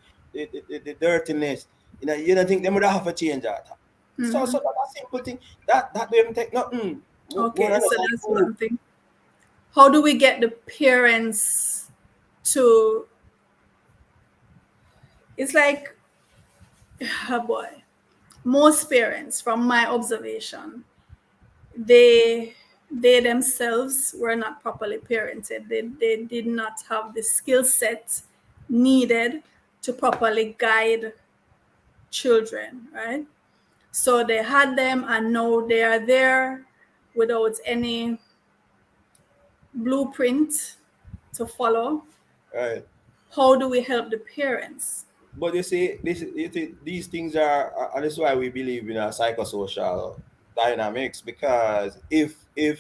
dirtiness. You don't think they would have to change that? So that simple thing that don't take nothing more Okay, than so some that's food. one thing. How do we get the parents to? It's like, oh boy, most parents, from my observation, they they themselves were not properly parented. They did not have the skill set needed to properly guide children, right? So they had them and now they are there without any blueprint to follow. Right. How do we help the parents? But you see, these things are, and this is why we believe in a psychosocial dynamics. Because if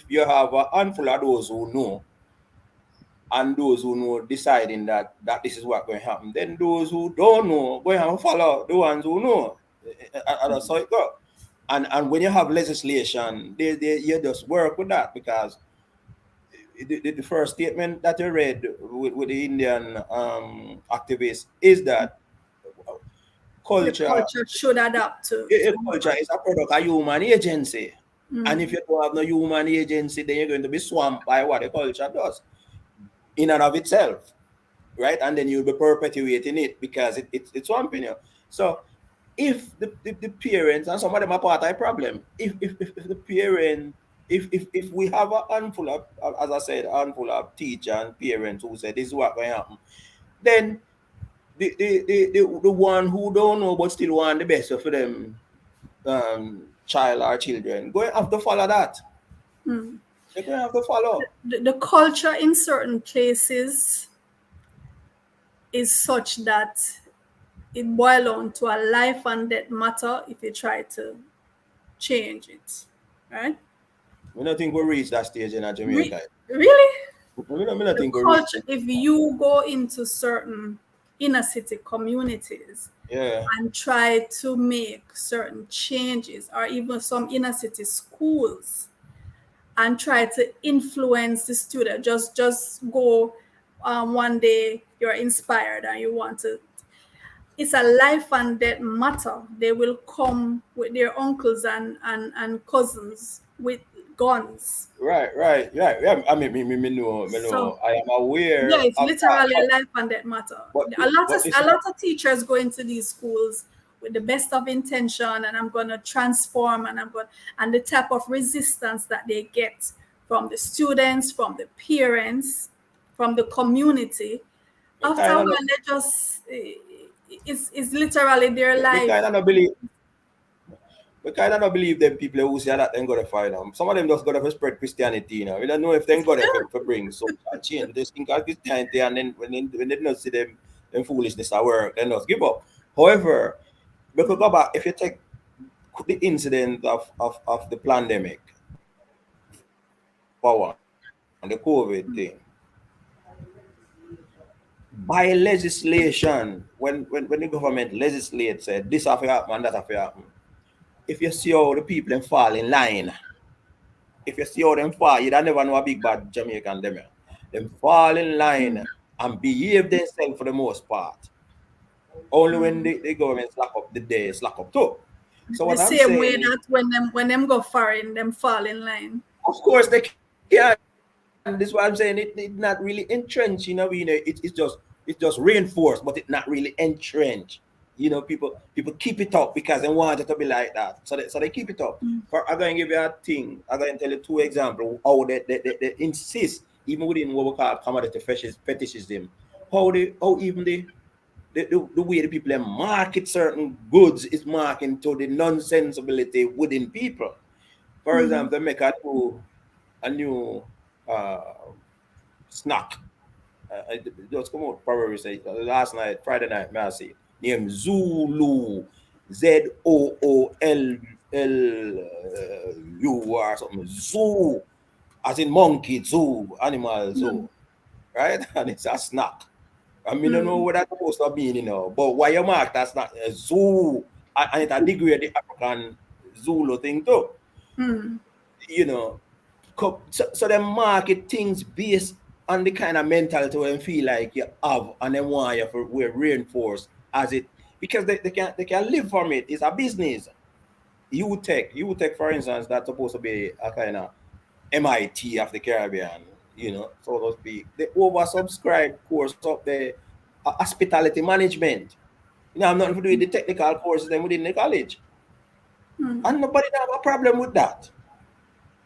you have a handful of those who know, and those who know deciding that this is what going to happen, then those who don't know going to have to follow the ones who know. And that's how it go. And when you have legislation, they you just work with that because the first statement that you read with the Indian activists is that The culture culture should adapt to culture human. is a product of human agency. And if you don't have no human agency, then you're going to be swamped by what the culture does in and of itself, right? And then you'll be perpetuating it because it's swamping you. So if the parents, and some of them are part of the problem, if the parent, if we have a handful of, as I said, a handful of teacher and parents who say this is what going to happen, then the one who don't know but still want the best for them child or children going to have to follow that. They're going to have to follow. The culture in certain places is such that it boils down to a life and death matter if you try to change it, right? We don't think we reach that stage in Jamaica. Really? We don't The think we reach culture, it. if you go into certain inner city communities Yeah. and try to make certain changes, or even some inner city schools, and try to influence the student, just go one day you're inspired and you want to, it's a life and death matter. They will come with their uncles and cousins with guns. Right. Yeah, I mean, me So know. I am yeah, aware it's of that. literally a life and death matter. But, but A listen, lot of teachers go into these schools with the best of intention, and I'm going to transform, and and the type of resistance that they get from the students, from the parents, from the community. we After a kind of while, they just it's literally their we life. kind of not believe we kind of not believe them people who say that then go to find them. Some of them just go to spread Christianity. We don't know if they go there for bring social change. They just think of Christianity, and then when they don't see them foolishness at work, they just give up. However, we could go back if you take the incident of the pandemic for one, the COVID thing. By legislation, when the government legislates said this have to happen and that have to happen, if you see how the people them fall in line, if you see how them fall, you don't never know a big bad Jamaican them. Them fall in line and behave themselves for the most part. Only when the government slack up, the day slack up too. So The what I'm same way saying is, that when them go foreign, them fall in line. of course they can. This is what I'm saying. It not really entrenched, it's just reinforced, but it not really entrenched. People keep it up because they want it to be like that. So they keep it up. I'm going to give you a thing. I'm going to tell you two examples how they insist, even within what we call commodity fetishism, how even the the way the people market certain goods is marking to the non-sensibility within people. For Mm-hmm. example, they make a new uh, snack. It just come out probably say last night, Friday night, may I see named Zulu, ZOOLLU or something. Zoo, as in monkey zoo, animal zoo, right? And it's a snack. I mean, I don't know Mm-hmm. what that's supposed to mean, but why you mark that's not a zoo, and it a degrade the African Zulu thing too, Mm-hmm. you know. So they market things based on the kind of mentality where you feel like you have, and they want you for we reinforce as it because they can live from it. It's a business. You take for instance, that's supposed to be a kind of MIT of the Caribbean, so to speak. The oversubscribed course up there, hospitality management. I'm not to do with the technical courses then within the college, and nobody have a problem with that.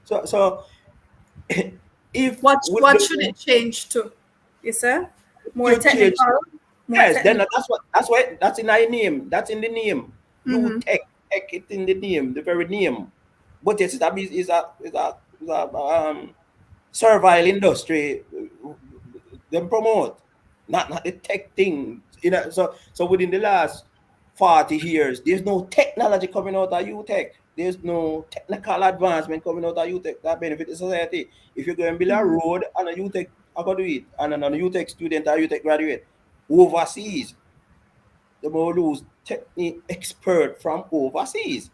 So if with What should the it change to? You say more you change, technical, more yes, then technical. that's why that's in our name. That's in the name. You Mm-hmm. take it in the name, the very name. But yes, that is a servile industry. Them promote, not the tech thing. So within the last 40 years, there's no technology coming out of you tech. There's no technical advancement coming out of you tech that benefit the society. If you're going to build a Mm-hmm. road and a you tech, how to do it, and a you tech student or you tech graduate overseas, the more lose technique expert from overseas.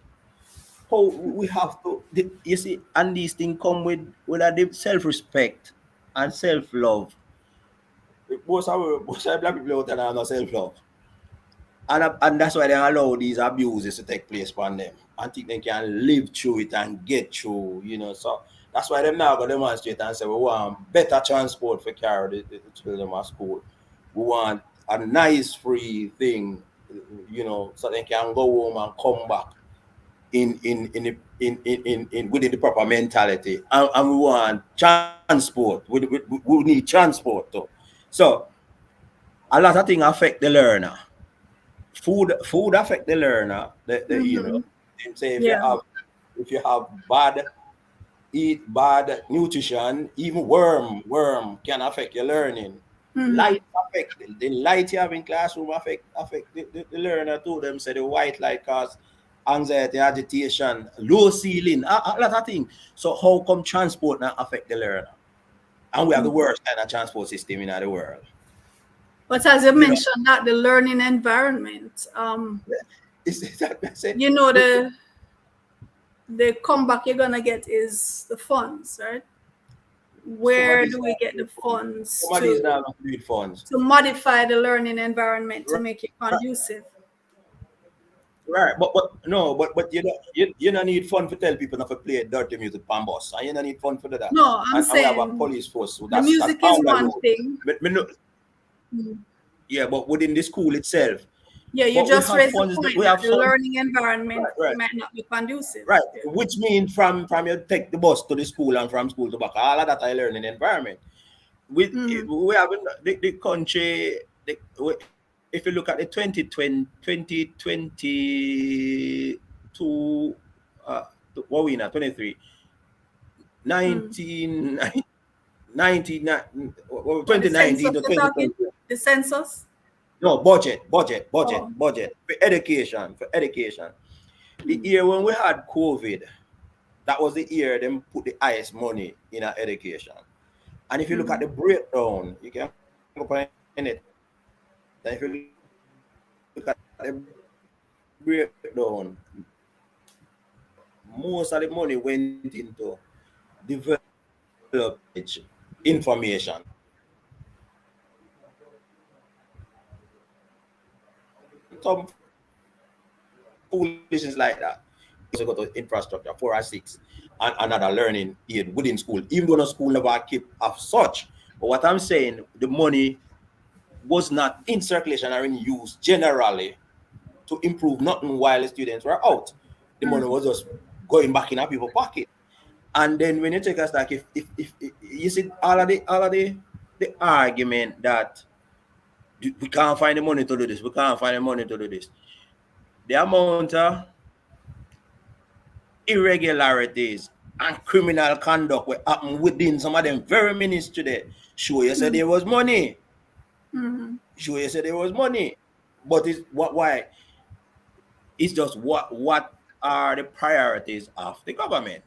How we have to, you see, and these things come with a self-respect and self-love. Most of black people out there have no self-love. And that's why they allow these abuses to take place upon them. I think they can live through it and get through. So that's why them now go demonstrate and say we want better transport for carry the children at school. We want a nice free thing, so they can go home and come back in within the proper mentality. And we want transport. We need transport too. So a lot of things affect the learner. Food affect the learner. Mm-hmm. Them say Yeah. if you have eat bad nutrition, even worm can affect your learning. Mm-hmm. Light affect the light you have in classroom affect the learner too. Them say the white light cause anxiety, agitation, low ceiling, a lot of things. So how come transport not affect the learner? And we have the worst kind of transport system in the world. But as you You know, mentioned, that the learning environment, it's that I say. you know, the comeback you're gonna get is the funds, right? Where Somebody's do we get the funds somebody's not going to do it funds. to modify the learning environment to Right, make it conducive? right. But no, but you don't need fun to tell people not to play dirty music on bus, and you don't need fun for that. No, I'm And we have a saying police force, so the that's music is pound one alone. thing. Yeah, but within the school itself, Yeah, you but we just have raised the funds. point We that have the fun. learning environment Right, right, might not be conducive. right. Yeah. Which means from you take the bus to the school and from school to back, all of that I learn in environment. Mm-hmm. We have the country. If you look at the 2022, what we in at 23, Mm. 19, What the 2019 census to you're talking? 2020. The census? No, Oh. budget for education. The year when we had COVID, that was the year them put the highest money in our education. And if you look at Mm-hmm. the breakdown, you can go on it. Then if you look at the breakdown, most of the money went into developing knowledge, information. Some foolishness like that. Also go to infrastructure 4 or 6 and another learning aid within school, even though the school never keep as such. But what I'm saying, the money was not in circulation or in use generally to improve nothing while the students were out. The money Mm-hmm. was just going back in our people's pocket. And then when you take us if you see all of the argument that We can't find the money to do this. We can't find the money to do this. The amount of irregularities and criminal conduct will happen within some of them very ministry there. Sure, you said there was money. Sure, you said there was money. But it's what why? It's just what are the priorities of the government?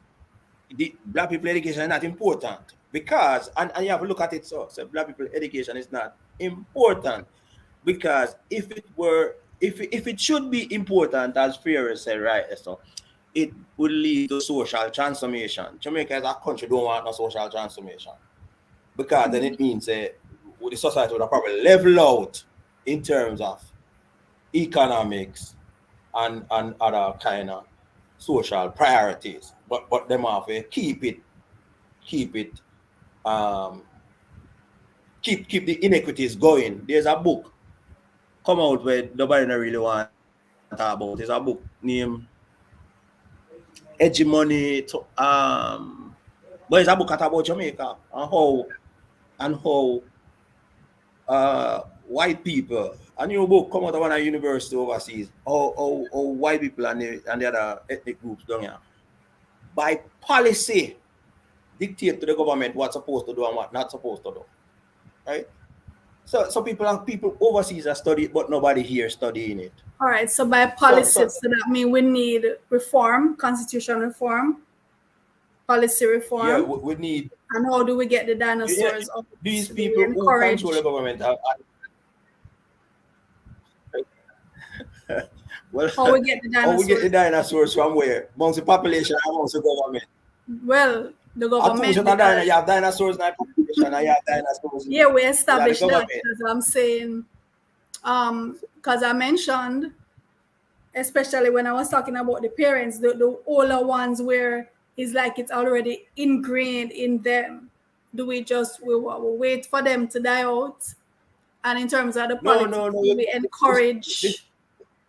The black people education is not important because and you have to look at it so black people education is not important because if it should be important as Ferris said right so it would lead to social transformation. Jamaica as a country don't want no social transformation because then it means the society would have probably level out in terms of economics and other kind of social priorities. But them have to keep it um keep the inequities going. There's a book come out where nobody don't really want to talk about. It's a book named Hegemony to but it's a book about Jamaica and how white people a new book come out of one university overseas how white people and the other ethnic groups down here by policy dictate to the government what's supposed to do and what not supposed to do. Right? So people overseas are studying, but nobody here studying it. All right. So by So policies, so that means we need reform, constitution reform, policy yeah, reform. we need And how do we get the dinosaurs out? these Do we people who encourage? control the government. Well, How we get the how we get the dinosaurs? dinosaurs from where? Amongst the population, amongst the government. Well, the I told you government. that you have dinosaurs in the population, and you have dinosaurs Yeah, we in the established that government. because I'm saying, because I mentioned, especially when I was talking about the parents, the older ones where it's like it's already ingrained in them. Do we just we wait for them to die out? And in terms of the No, politics, no, no. do we This, encourage?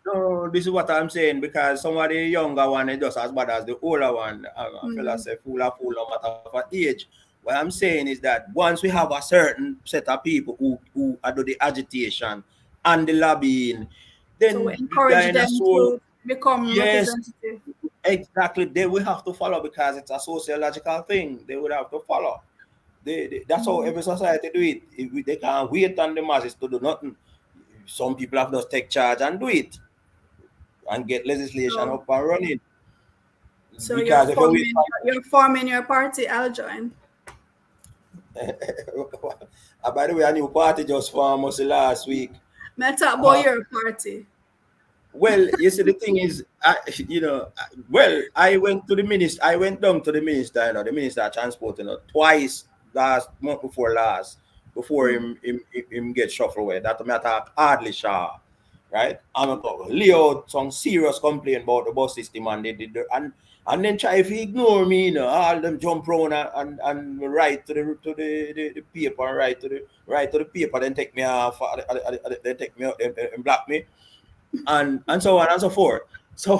no, this is what I'm saying because some of the younger one is just as bad as the older one. A fella say fool no matter what age. What I'm saying is that once we have a certain set of people who do the agitation and the lobbying, So we then the encourage them dinosaur, to become yes, representative. exactly, they will have to follow because it's a sociological thing. They would have to follow. That's how every society do it. They can't wait on the masses to do nothing. Some people have to take charge and do it and get legislation So, up and running. so Because if you wait, you're forming your party. I'll join. by the way, a new party just formed us last week. Let's talk about Uh, your party. well, you see, the thing is, well, I went to the minister. I went down to the minister. The minister of transport, twice last month before last, before him get shuffled away. That matter hardly sure, right? I'm about to lay out some serious complaint about the bus system, and they did, and then try to ignore me. All them jump around and write to the paper, and write to the paper, then take me off, then take me out, and block me and so on and so forth. So,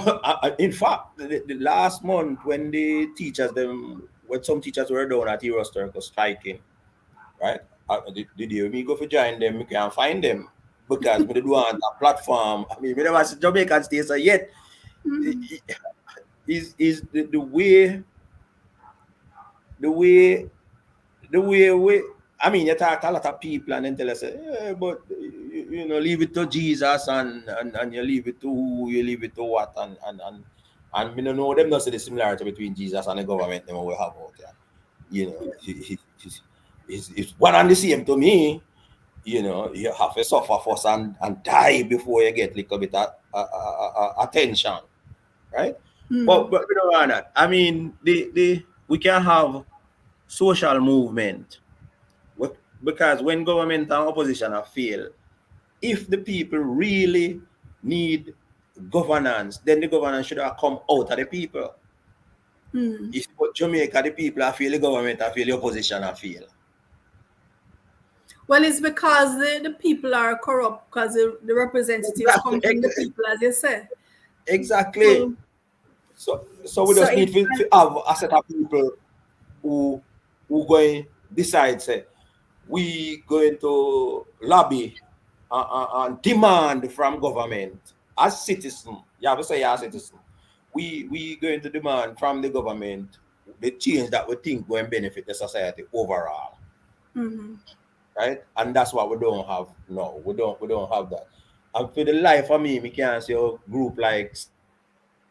in fact, the last month when when some teachers were down at Hero Circle striking, right? Did you me go for join them? We can't find them because we don't want a platform. I mean, we never see Jamaican states yet. Is the way we I mean, you talk to a lot of people and then tell us, but leave it to Jesus and you leave it to who, you leave it to what, and we don't know them not see the similarity between Jesus and the government them we have out there. It's one and the same to me. You have to suffer first and die before you get a little bit of attention, right? But we don't want that. I mean, we can have social movement because when government and opposition are fail, if the people really need governance, then the governance should have come out of the people. If but Jamaica, the people are feel the government, I feel the opposition, I feel. Well, it's because the people are corrupt because the representatives come from the people, as you say. Exactly. So we So just it's need to have a set of people who going decide say we going to lobby and demand from government as citizen. You have to say as citizen. We going to demand from the government the change that we think will benefit the society overall, Mm-hmm. right? And that's what we don't have now. We don't have that. And for the life of me can't see a group like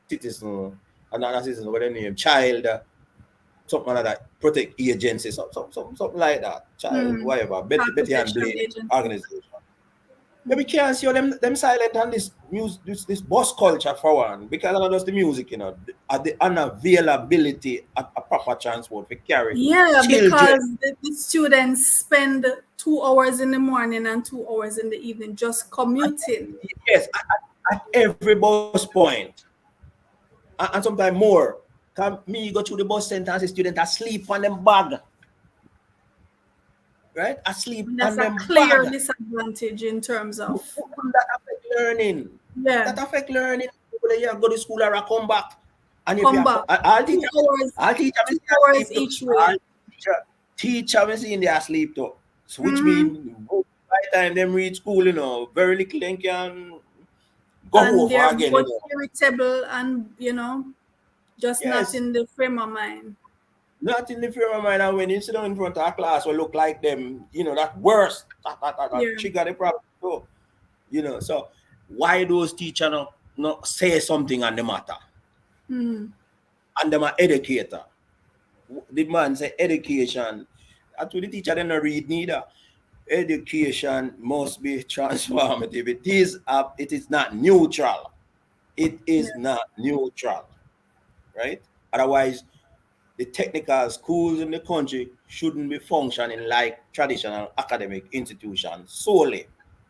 citizen and not a citizen, what they name child, something like that, protect agency, something like that. Child, Mm-hmm. whatever. Betty Child and protection Blaine agency. organization. Yeah, we can't see them silent on this music, this bus culture for one, because not just the music, at the unavailability of a proper transport for carry Yeah, children. because the students spend 2 hours in the morning and 2 hours in the evening just commuting. Yes, at every bus point, and sometimes more. Come me go through the bus center and see student asleep on them bag, right? Asleep And that's on a them clear bag. disadvantage in terms of, That affect learning. yeah, That affect learning. People here go to school or come back. And if you come are, back. I'll teach two them, hours, I'll teach them two to hours asleep too. each way. I'll teach them in their sleep too. So which Hmm. means by the time them reach school, very little them can go And over they're again, both irritable and, just not Yes. in the frame of mind. Not in the frame of mind, and when you sit down in front of a class will look like them, that worse. That Yeah. trigger the problem too. So why those teachers not say something on the matter? Mm. And them are educator. The man say education. Actually, the teacher didn't read neither. Education must be transformative. It is not neutral. It is Yeah. not neutral, right? Otherwise, the technical schools in the country shouldn't be functioning like traditional academic institutions solely.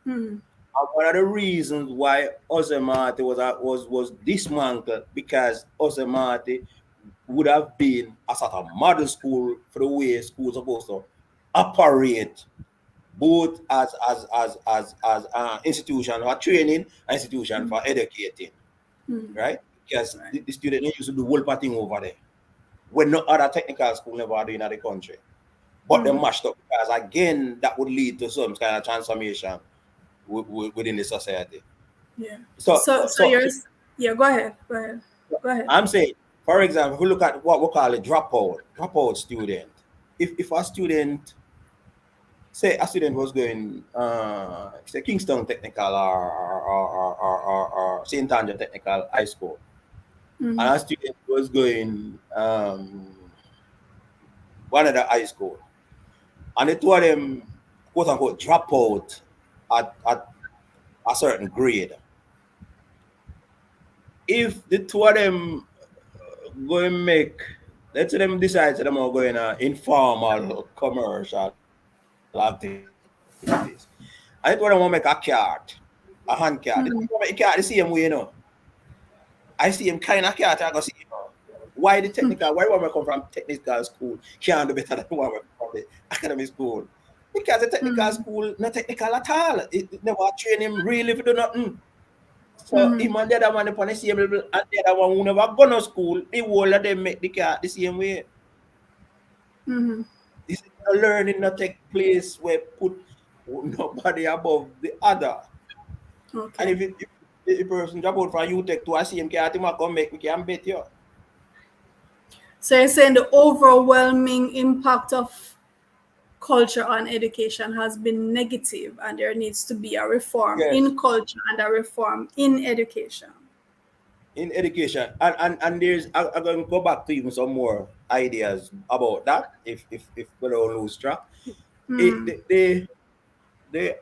Mm. And one of the reasons why Osemate was dismantled, because Osemate would have been a sort of model school for the way schools are supposed to operate, both as institution for training and institution Mm. for educating, Mm. right? Because Right. the student used to do whole thing over there when no other technical school never do in the country. But they Mm. mashed up, because again that would lead to some kind of transformation within the society. Yeah. So, So yeah, go ahead. Go ahead. Go ahead. I'm saying, for example, if we look at what we call a dropout student. If a student, say a student was going, say Kingston Technical or St. Andrew Technical High School, Mm. and a student was going one of the high school, and the two of them quote unquote drop out at a certain grade. If the two of them go and make, let's say them decide that them are going informal commercial activities. I think what I want to make a card, a hand card. They want to make a card the same way, I see him kind of card, I go see, why the technical, why one come from technical school can't do better than one from the academic school? Because the technical Mm. school not technical at all. It never train him really to do nothing. So Mm. him and the other one upon the same level, and the other one who never gone to school, the whole of them make the car the same way. Mm. This is a learning not take place where put nobody above the other. And Okay. if the person drop out from you take to a same car, him a come make me can bet you. So you're saying the overwhelming impact of culture on education has been negative, and there needs to be a reform Yes. in culture and a reform in education. In education. And there's I'm gonna go back to even some more ideas about that if we don't lose track. It Mm. the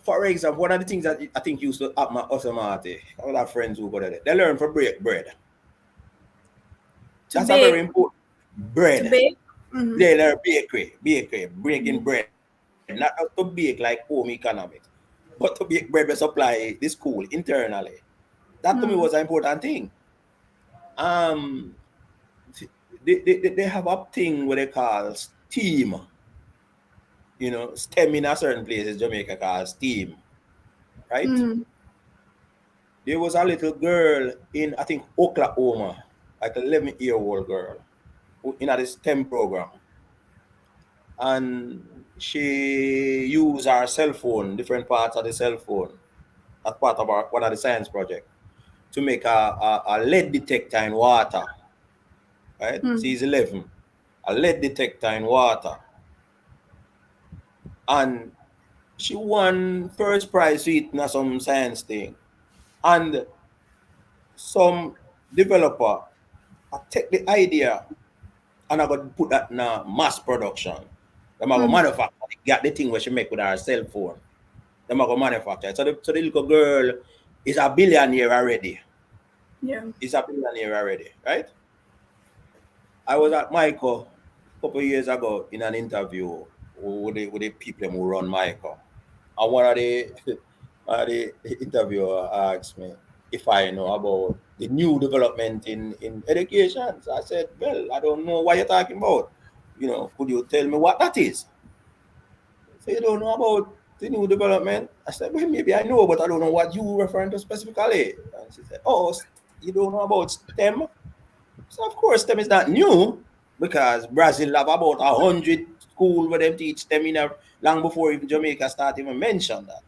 For example, one of the things that I think used to happen at Osamate, I would have friends who go there. They learn to break bread. To That's a very bake, important to bread. bake. Mm-hmm. They learn bakery, breaking Mm-hmm. bread. Not to bake like home economics, but to bake bread we supply the school internally. That to me was Mm. an important thing. Um, they have a thing what they call STEAM. STEM in a certain places, Jamaica calls STEAM, right? Mm. There was a little girl in, I think, Oklahoma, like an 11-year-old girl, in a STEM program. and she used our cell phone, different parts of the cell phone, as part of our one of the science project to make a lead detector in water. Right? Mm. She's 11. A lead detector in water, and she won first prize with some science thing, and some developer I take the idea and I got to put that in a mass production. Them I go Mm. manufacture get the thing where she make with her cell phone. Them I go manufacture it. So the little girl is a billionaire already. Yeah. Is a billionaire already, right? I was at Michael a couple of years ago in an interview with the people who run Michael. And one of the interviewer asked me if I know about the new development in education. So I said, well, I don't know what you're talking about. Could you tell me what that is? So you don't know about the new development? I said, well, maybe I know, but I don't know what you referring to specifically. And she said, oh, you don't know about STEM? So of course STEM is not new because Brazil have about 100 school where them teach STEM long before even Jamaica start even mention that.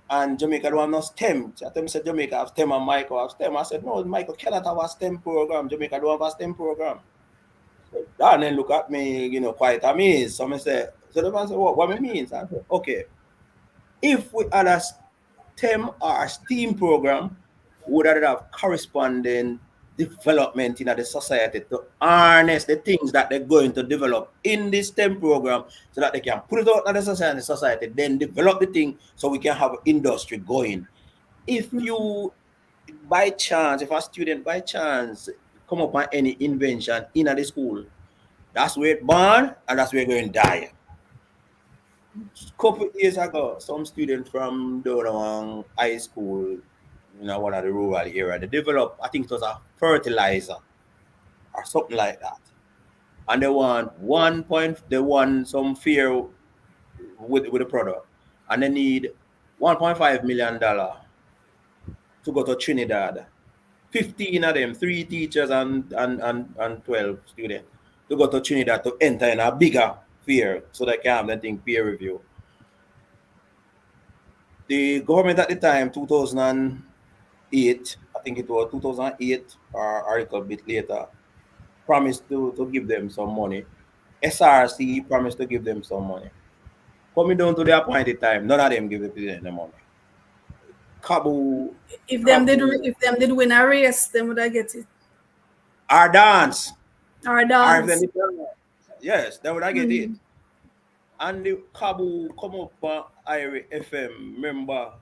And Jamaica don't have no STEM. So them said Jamaica have STEM and Michael have STEM. I said, no, Michael cannot have a STEM program. Jamaica don't have a STEM program. So Dan then look at me, quite amazed. So I say, so the man said, what it means? I said, okay, if we had a STEM or a STEAM program, would have corresponding development in the society to harness the things that they're going to develop in this STEM program so that they can put it out in the society, then develop the thing so we can have industry going. If you by chance, if a student by chance come up on any invention in the school, that's where it born and that's where it's going to die. Couple years ago, some student from Donawang High School, one of the rural area, they developed, I think it was a fertilizer or something like that. And they want some fear with the product. And they need $1.5 million to go to Trinidad. 15 of them, three teachers and 12 students, to go to Trinidad to enter in a bigger fair so they can have that thing peer review. The government at the time, 2008, I think it was 2008 or a little bit later, promised to give them some money. SRC promised to give them some money. Coming down to the appointed time, none of them give the president the money. Kabu, Kabu, If them did win a race, then would I get it? our dance, Or our if them dance. did dance, yes, then would I get it. Mm. And the Kabu come up on Irie FM, remember,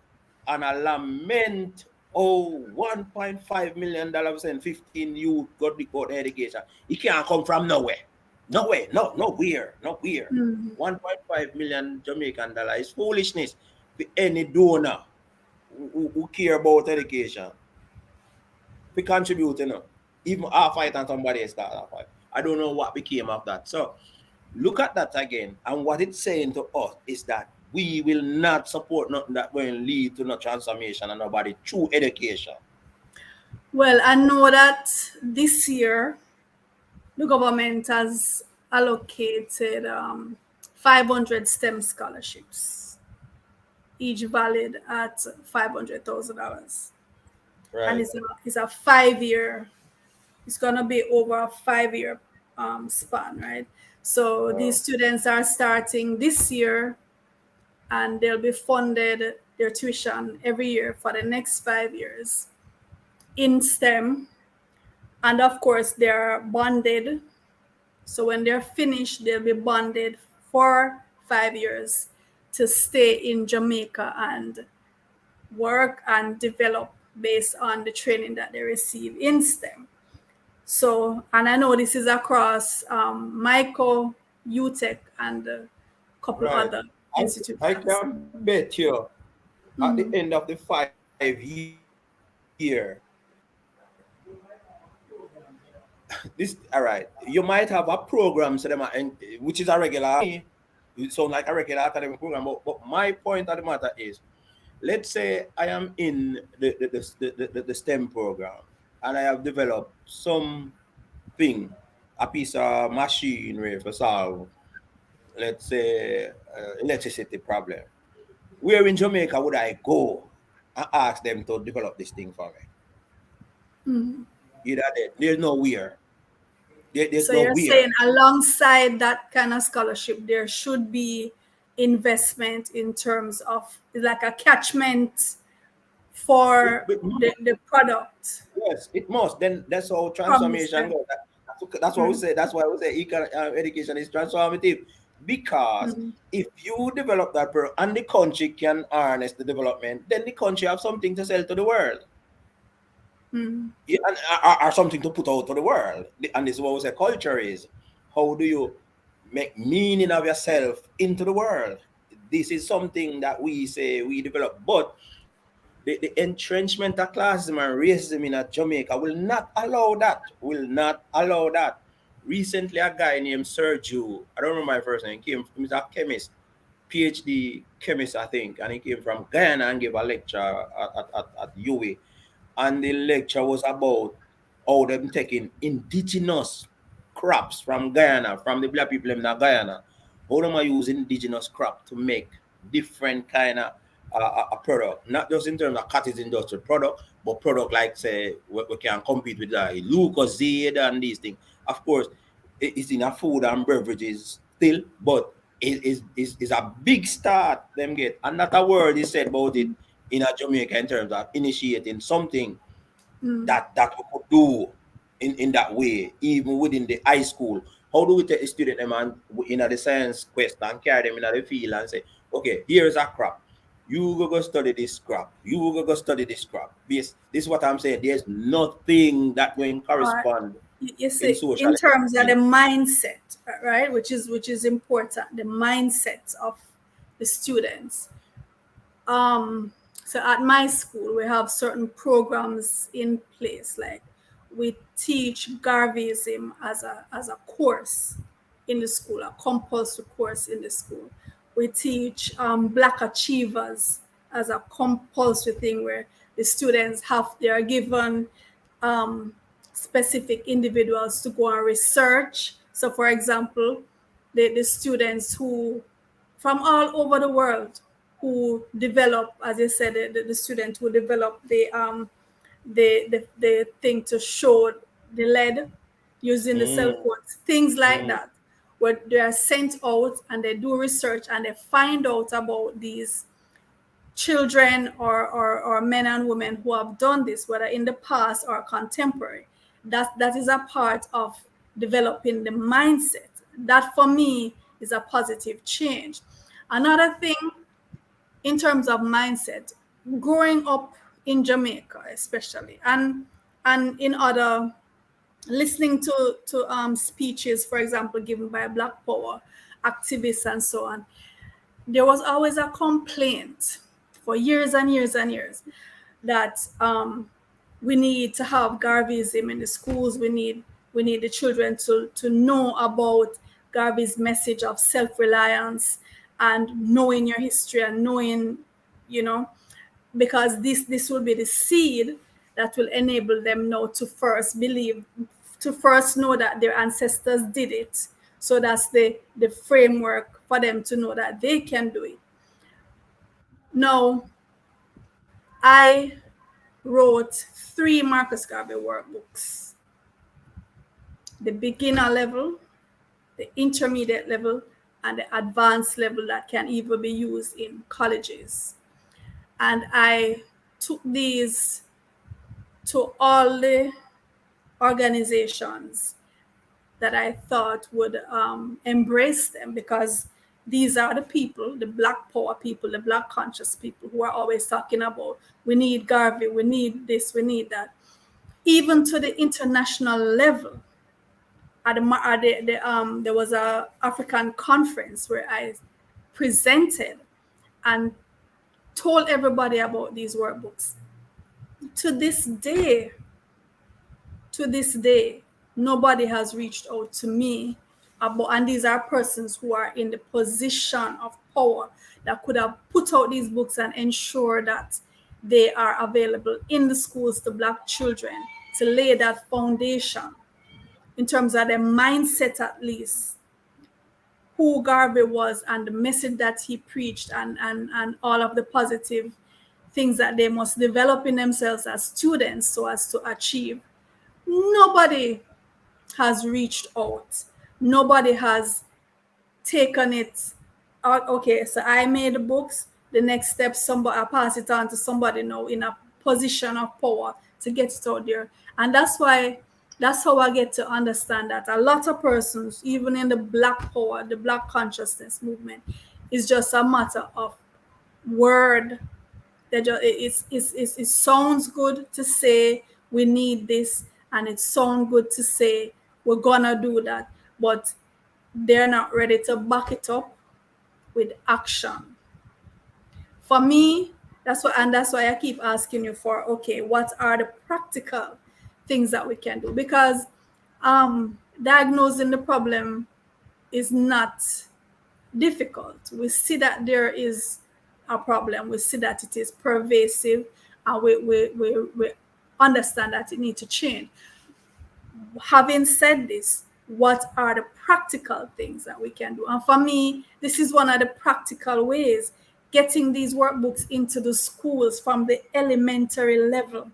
and a lament, oh, $1.5 million and 15 youth got the good education. It can't come from nowhere. Nowhere, no, nowhere, nowhere. Mm. 1.5 million Jamaican dollar is foolishness for any donor who care about education. We contribute, Even our fight and somebody else start our fight. I don't know what became of that. So look at that again. And what it's saying to us is that we will not support nothing that will lead to no transformation and nobody through education. Well, I know that this year the government has allocated 500 STEM scholarships, each valid at $500,000. And Right. it's a 5 year, it's going to be over a 5 year span, right? So these students are starting this year and they'll be funded their tuition every year for the next 5 years in STEM. And of course, they're bonded. So when they're finished, they'll be bonded for 5 years to stay in Jamaica and work and develop based on the training that they receive in STEM. So, and I know this is across Michael, UTech, and a couple Right. other I institutions. can bet you at the end of the 5 year, this all right. You might have a program so which is a regular it sound like a regular academic program. But my point of the matter is, let's say I am in the STEM program and I have developed something, a piece of machinery for solve let's say, electricity problem, where in Jamaica would I go and ask them to develop this thing for me? Mhm. Either there's nowhere. There's So you're nowhere. saying alongside that kind of scholarship, there should be investment in terms of like a catchment for It the product Yes, it must. Then that's how from the transformation student. goes. That's what we say. That's why we say education is transformative. Because Mm-hmm. if you develop that and the country can harness the development, then the country have something to sell to the world. Mm-hmm. Yeah, and are something to put out to the world. And this is what we say culture is. How do you make meaning of yourself into the world? This is something that we say we develop. But the entrenchment of classism and racism in Jamaica will not allow that. Will not allow that. Recently, a guy named Sergio, I don't remember my first name, he was a chemist, PhD chemist, I think, and he came from Guyana and gave a lecture at UWI. And the lecture was about how them taking indigenous crops from Guyana, from the black people in Guyana, how them are using indigenous crop to make different kind of a product, not just in terms of cottage industrial product, but product like say we can compete with like Lucozade and these things. Of course, it's in a food and beverages still, but is a big start them get. And not a word is said about it in a Jamaica in terms of initiating something Mm-hmm. that we could do in that way, even within the high school. How do we take a student them and in the science quest and carry them in the field and say, okay, here's a crop. You go study this crop. You go study this crop. This is what I'm saying. There's nothing that going Or correspond you in see, social in terms of the education. mindset, right, which is important, the mindset of the students. So at my school, we have certain programs in place. Like we teach Garveyism as a course in the school, a compulsory course in the school. We teach Black Achievers as a compulsory thing where the students they are given um, specific individuals to go and research. So, for example, the students who from all over the world who develop, as I said, the student who develop the thing to show the lead using the cell Mm, phones, things like mm, that, where they are sent out and they do research and they find out about these children or men and women who have done this, whether in the past or contemporary. That is a part of developing the mindset. That for me is a positive change. Another thing in terms of mindset, growing up in Jamaica, especially, and in other listening to speeches, for example, given by Black Power activists and so on, there was always a complaint for years and years and years that we need to have Garveyism in the schools. We need the children to know about Garvey's message of self-reliance and knowing your history and knowing, you know, because this will be the seed that will enable them now to first believe, to first know that their ancestors did it. So that's the framework for them to know that they can do it. Now, I wrote 3 Marcus Garvey workbooks: the beginner level, the intermediate level, and the advanced level that can even be used in colleges. And I took these to all the organizations that I thought would embrace them, because these are the people, the Black Power people, the Black conscious people who are always talking about we need Garvey, we need this, we need that. Even to the international level, there was a African conference where I presented and told everybody about these workbooks. To this day, to this day, nobody has reached out to me about, and these are persons who are in the position of power that could have put out these books and ensure that they are available in the schools to Black children to lay that foundation in terms of their mindset, at least, who Garvey was and the message that he preached, and all of the positive things that they must develop in themselves as students so as to achieve. Nobody has reached out. Nobody has taken it out. Okay, so I made the books. The next step, somebody I pass it on to somebody now in a position of power to get it out there. And that's how I get to understand that a lot of persons, even in the black power, the black consciousness movement, is just a matter of word. They just, it sounds good to say we need this, and it sounds good to say we're gonna do that, but they're not ready to back it up with action. For me, that's why I keep asking you for, okay, what are the practical things that we can do? Because diagnosing the problem is not difficult. We see that there is a problem. We see that it is pervasive, and we understand that it needs to change. Having said this, what are the practical things that we can do? And for me, this is one of the practical ways, getting these workbooks into the schools from the elementary level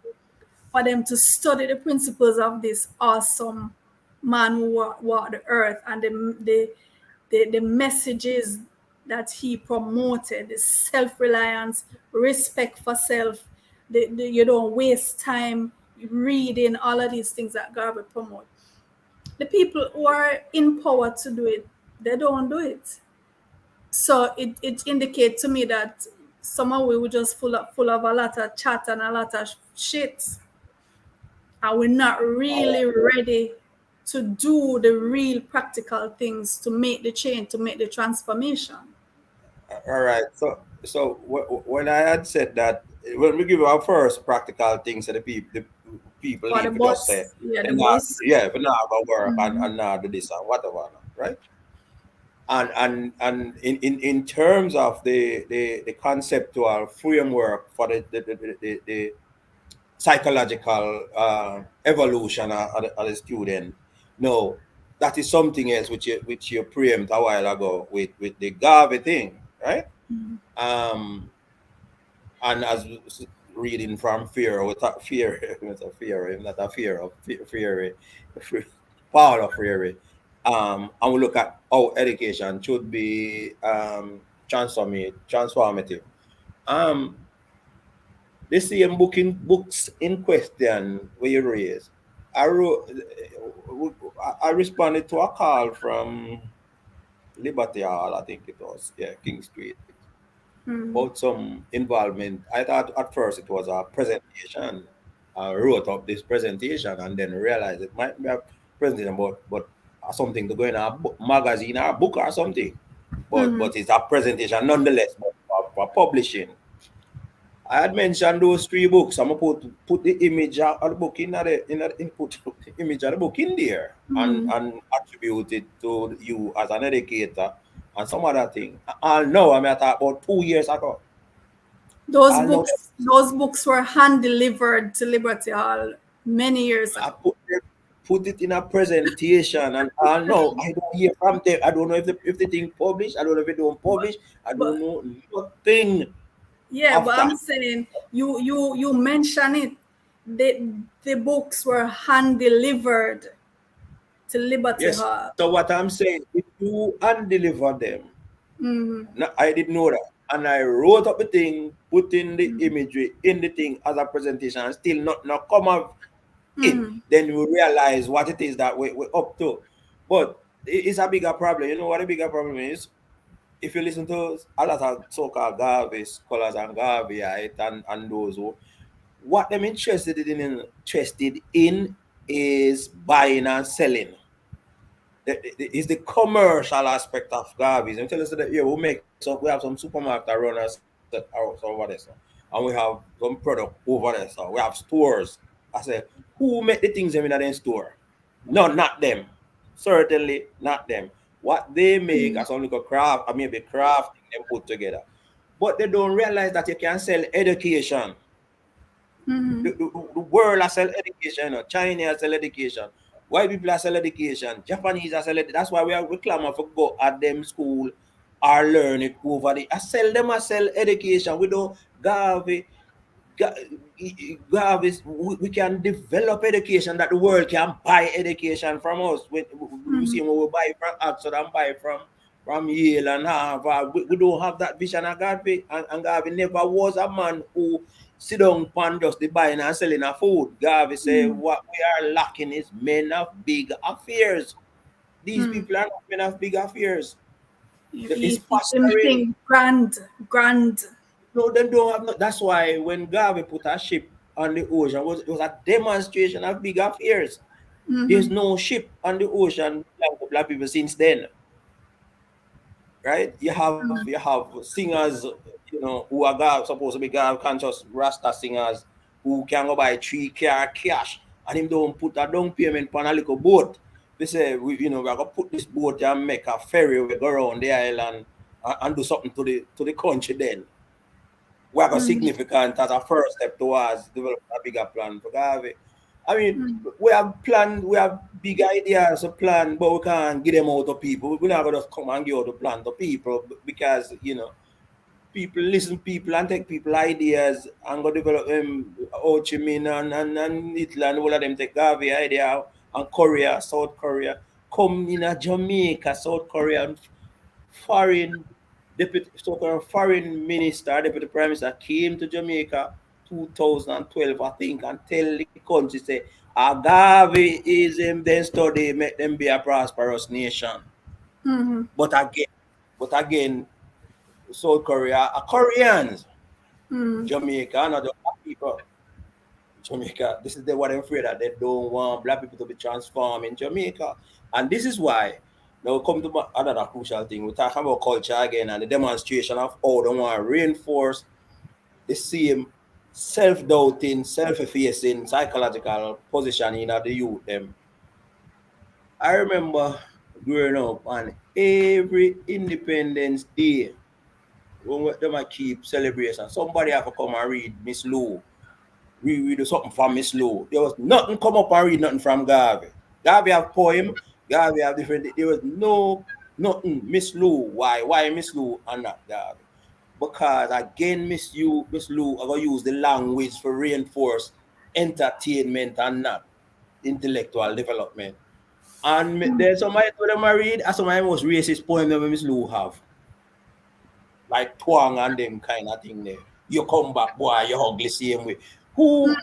for them to study the principles of this awesome man who walked the earth, and the messages that he promoted, the self-reliance, respect for self, you don't waste time reading all of these things that Garvey promote. The people who are in power to do it, they don't do it. So it indicates to me that somehow we were just full of a lot of chat and a lot of shit, and we're not really ready to do the real practical things to make the change, to make the transformation. All right. When I had said that, when we give our first practical things that the people For the need to just say, boss, yeah, the and not, boss. yeah, if not go work and not do this and whatever, right? And in terms of the conceptual framework for the psychological evolution of the student, no, that is something else which you preempt a while ago with the Garvey thing, right? Um, and as reading from fear, without fear, not a fear, not a fear of fear, Paul of Freire. And we look at how education should be transformative. Um, the same books in question where you raise, I wrote, I responded to a call from Liberty Hall, I think it was, yeah, King Street, Mm-hmm. about some involvement. I thought at first it was a presentation. I wrote up this presentation and then realized it might be a presentation, but something to go in a magazine or a book or something. But it's a presentation nonetheless, but for publishing. I had mentioned those three books. I'm gonna put the image of the book put the image of the book in there Mm-hmm. and attribute it to you as an educator and some other thing. I know I mean I talk about 2 years ago. Those I know books, those books were hand delivered to Liberty Hall many years I ago. put it in a presentation and I know I don't hear from them. I don't know if the thing published. I don't know if it don't But publish. I don't but know nothing yeah, but after. I'm saying you mention it. The books were hand delivered to Liberty Yes. Hall. So what I'm saying, if you undeliver them, Mm-hmm. no, I didn't know that. And I wrote up the thing, put in the imagery in the thing as a presentation, and still not come of it. Mm-hmm. Then you realize what it is that we're up to. But it's a bigger problem. You know what a bigger problem is? If you listen to a lot of so-called Garvey scholars and Garveyite and those who, what them interested in is buying and selling. Is the commercial aspect of garbage. And tell us that yeah, we have some supermarket around us over there, so. And we have some product over there, so we have stores. I say, who make the things them in their store? No, not them. Certainly not them. What they make as only a craft, I maybe crafting them put together. But they don't realize that you can sell education. Mm-hmm. The world has sell education, China has sell education. White people are sell education. Japanese are sell it. That's why we clamor for go at them school or learn it over the. I sell them. I sell education. We don't have Ga- God is, we can develop education that the world can buy education from us. You Mm-hmm. see, when we buy from Oxford and buy from Yale and Harvard, we don't have that vision of Garvey. And Garvey never was a man who sit down and just the buying and selling of food. Garvey say what we are lacking is men of big affairs. These Mm-hmm. people are not men of big affairs. It's Him pastoring. think grand. No, they don't have no. That's why when Garvey put a ship on the ocean, it was a demonstration of big affairs. Mm-hmm. There's no ship on the ocean belong to black people since then, right? You have singers, who are supposed to be God conscious Rasta singers who can go buy 3 car cash and him don't put a down payment on a little boat. They say we're gonna put this boat and make a ferry we go around the island and do something to the country then. What are Mm-hmm. significant as a first step towards developing a bigger plan for Gavi. I mean, we have big ideas to plan, but we can't get them out to people. We're not gonna just come and give out the plan to people because people listen to people and take people ideas and go develop them Ho Chi Minh and Italy and all of them take Gavi idea and Korea, South Korea, come in a Jamaica, South Korea foreign so-called foreign minister, deputy prime minister came to Jamaica 2012, I think, and tell the country say Agaveism then study make them be a prosperous nation. Mm-hmm. But again, South Korea are Koreans. Mm-hmm. Jamaica, not the black people. Jamaica, this is what I'm afraid that they don't want black people to be transformed in Jamaica. And this is why now we come to another crucial thing. We talk about culture again and the demonstration of how they want to reinforce the same self-doubting, self-effacing, psychological positioning of the youth them. I remember growing up on every Independence Day when they might keep celebration. Somebody have to come and read Miss Lou. We do something from Miss Lou. There was nothing come up and read nothing from Garvey. Garvey have poem, Garvey have different. There was nothing. Miss Lou. Why Miss Lou and not Garvey? Because again, Miss Lou, are gonna use the language for reinforce entertainment and not intellectual development. And there's somebody told them I read, and some of the most racist poem that Miss Lou have, like twang and them kind of thing there. You come back, boy, you ugly same way. Who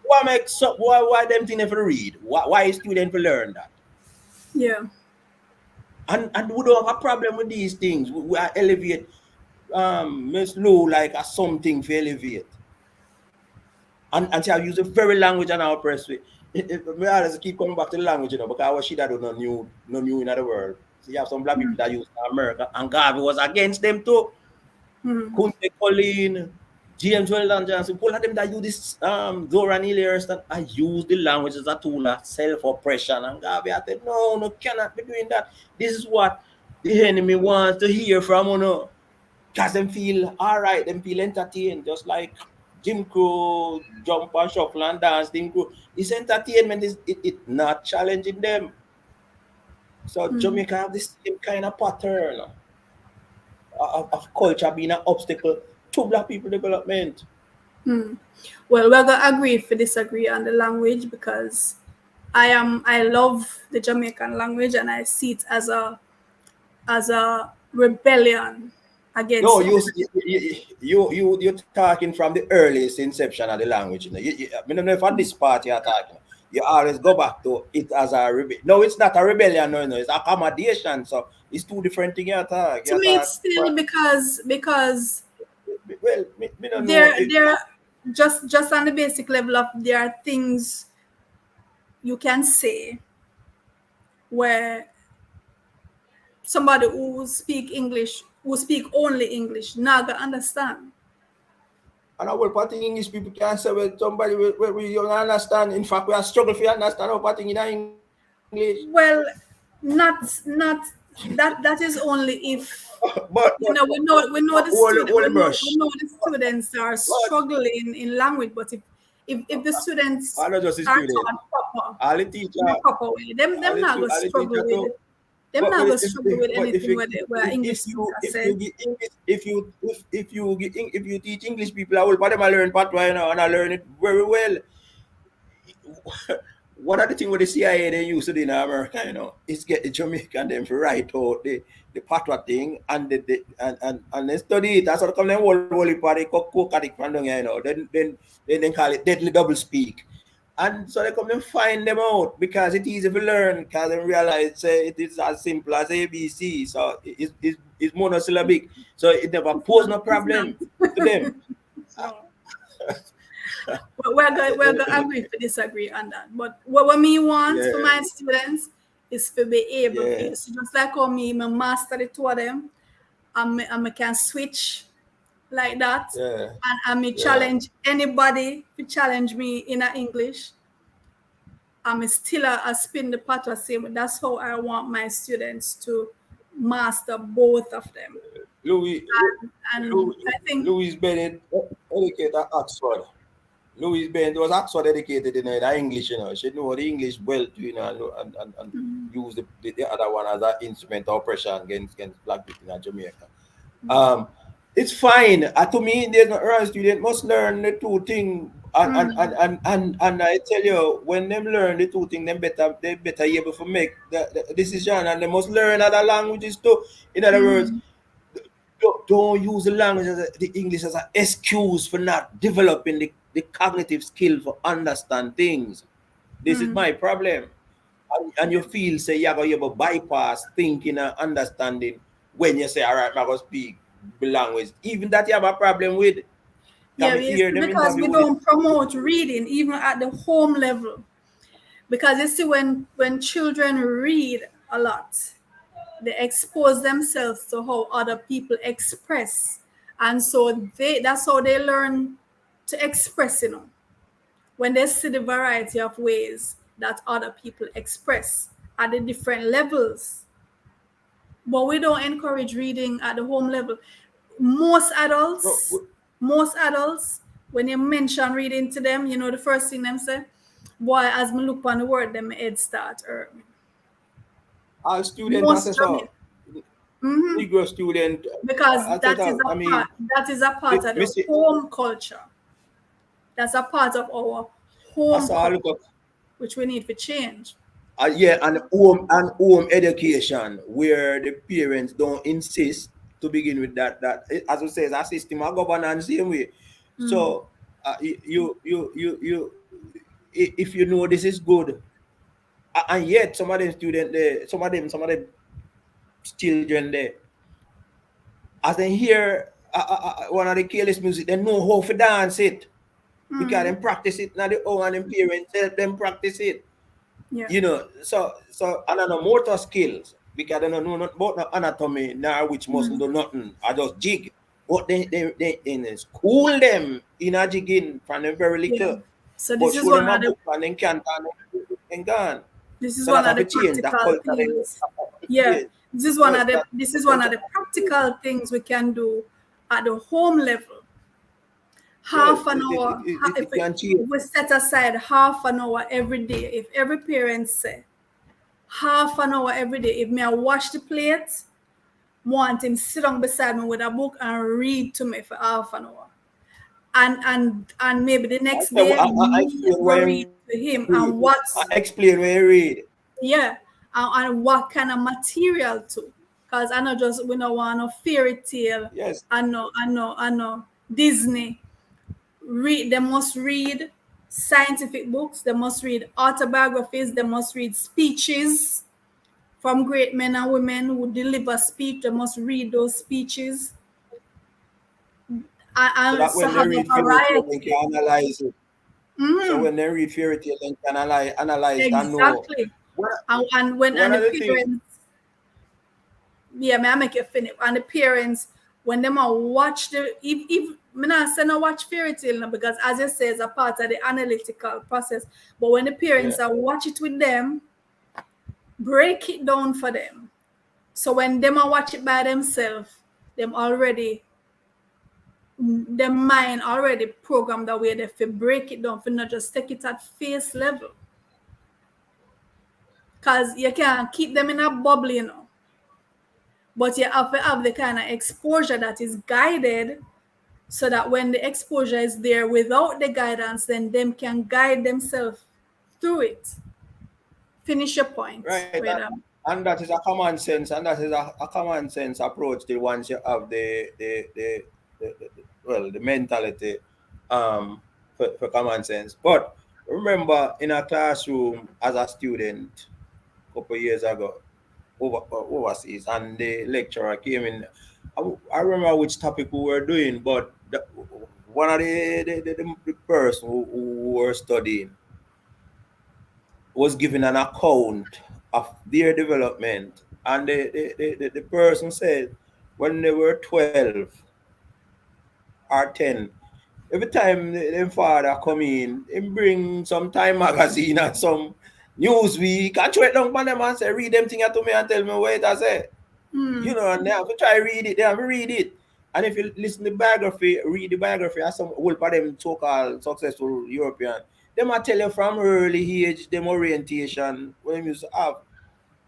What makes up? Why them thing never read? Why is student to learn that? Yeah. And we don't have a problem with these things. We are elevate Miss Lou like a something for elevate. And she have used the very language and our press way. Me always keep coming back to the language, because what she that do no new in the world. So you have some black people that use America, and Garvey was against them too. Mm-hmm. Kunte Colleen, James Weldon Johnson, all of them that use this Zora Neale Harris that I use the language as a tool of self-oppression. And Garvey I said, no, cannot be doing that. This is what the enemy wants to hear from you. Because them feel all right, them feel entertained, just like Jim Crow, jump and shuffle and dance, Jim Crow. This entertainment is it not challenging them. So Jamaica have the same kind of pattern of culture being an obstacle to black people development. Well, we're gonna agree if we disagree on the language because I love the Jamaican language and I see it as a rebellion No, against. you're talking from the earliest inception of the language. I don't know if at this part you're talking. You always go back to it as a rebellion. No, it's not a rebellion. No, it's accommodation. So it's two different things. You talk. To You me, talk. it's still because Well, me don't know. there just on the basic level of there are things you can say where somebody who speak only English not gonna understand. And our part in English people can say with somebody we don't understand. In fact, we are struggling to understand our part in English. Well, not that is only if we know the Hold the student brush. we know the students are But struggling in language, but if the students I not just the are student, taught proper all the teacher, in a proper way, them not gonna all the struggle teacher with too. it. Them not gonna struggle with But if anything where where English speaker if said. you get English, if you teach English people, I will but them I learn patois, you know, and I learn it very well. One of the things with the CIA they used to do in America, you know, is get the Jamaican them to write out the patois thing and and they study it. That's what come them whole party cook at it from down here, you know. Then they call it deadly double speak. And so they come and find them out because it's easy to learn because they realize it is as simple as ABC. So it's monosyllabic. So it never pose no It's not. problem to them. No. We're going to agree to disagree on that. But what me want for Yeah, my students is to be able yeah, to, so just like how me master the two of them, and me can switch like that, yeah, and me yeah. challenge anybody to challenge me in a English. I'm still a spin the patois same. That's how I want my students to master both of them. Louis, And Louis, I think, Louis Bennett, educated at Oxford. Louis Bennett was Oxford educated in the English, you know. She know the English well too, you know, and use the other one as an instrument of oppression against black people in Jamaica. Um, it's fine. To me, there's no right student must learn the two things. And I tell you, when them learn the two things, they better able to make the decision, and they must learn other languages too. In other words, don't use the language the English as an excuse for not developing the cognitive skill for understand things. This is my problem. And you yeah, feel say you have a bypass thinking and understanding when you say, all right, I'm gonna speak the language. Even that you have a problem with. yeah, Come it's hear them because we interview with it. don't promote reading even at the home level. Because you see, when children read a lot, they expose themselves to how other people express, and so that's how they learn to express. When they see the variety of ways that other people express at the different levels. But we don't encourage reading at the home level. Most No, adults, most adults, when you mention reading to them, the first thing them say, boy, as me look on the word, them head start early. our student Most assessor, Jamaican. Hmm. Negro student, Because I said, I mean, that is a part of the Missy, home culture. That's a part of our I home saw culture, look up. which we need to change. Yeah, and home education where the parents don't insist to begin with as we say, a system of governance same way. So if you know this is good, and yet some of them student there, some of them children there, as they hear one of the careless music, they know how to dance it because them practice it now the own and them parents help them practice it. Yeah. So and I know motor skills because I don't know not about no anatomy now which mustn't do nothing. I just jig. But they in school them in a jigging from them very Yeah. little. So But this is show one them of a the book and then can't and gone. this is So one that of have the to change. That practical culture then things. have to Yeah. change. Yes, that This the is one of culture the have to change. practical things we can do at the home level. Yes, Half an hour, it can change. if we set aside half an hour every day, if every parent say half an hour every day, if me I wash the plate, want him sit down beside me with a book and read to me for half an hour. And maybe the next day I me explain go why I read read. to him I and what, explain why I read. yeah, and what kind of material too. Because I know just we don't want no fairy tale. Yes. I know Disney. They must read scientific books, they must read autobiographies, they must read speeches from great men and women who deliver speech. They must read those speeches, So and that so when they have read a fairy tale, they variety. can analyze it. So Mhm. when they read fairy tale, they can analyze it and know. Exactly. One, And when one and of the the things, parents, yeah, may I make it finish. And the parents, when them a watch the, if me not say no watch fairy tale now, because as you say, it's a part of the analytical process. But when the yeah. parents are watch it with them, break it down for them. So when them a watch it by themselves, them already the mind already programmed that way. They fi break it down, for not just take it at face level. Cause you can't keep them in a bubble, you know. But you have to have the kind of exposure that is guided, so that when the exposure is there without the guidance, then them can guide themselves through it. Finish your point, Right. Reda. And that is a common sense, and that is a common sense approach to once you have the mentality for common sense. But remember, in a classroom as a student a couple of years ago, overseas, and the lecturer came in. I remember which topic we were doing, but one of the person who were studying was giving an account of their development, and the person said when they were 12 or 10, every time them father come in, him bring some Time magazine and some Newsweek and throw it down on them and say, read them thing to me and tell me what it say. You Mm, know, and they have to try read it, they have to read it. And if you listen to the biography, read the biography of some whole of them so-called successful European, they might tell you from early age them orientation when them used to have.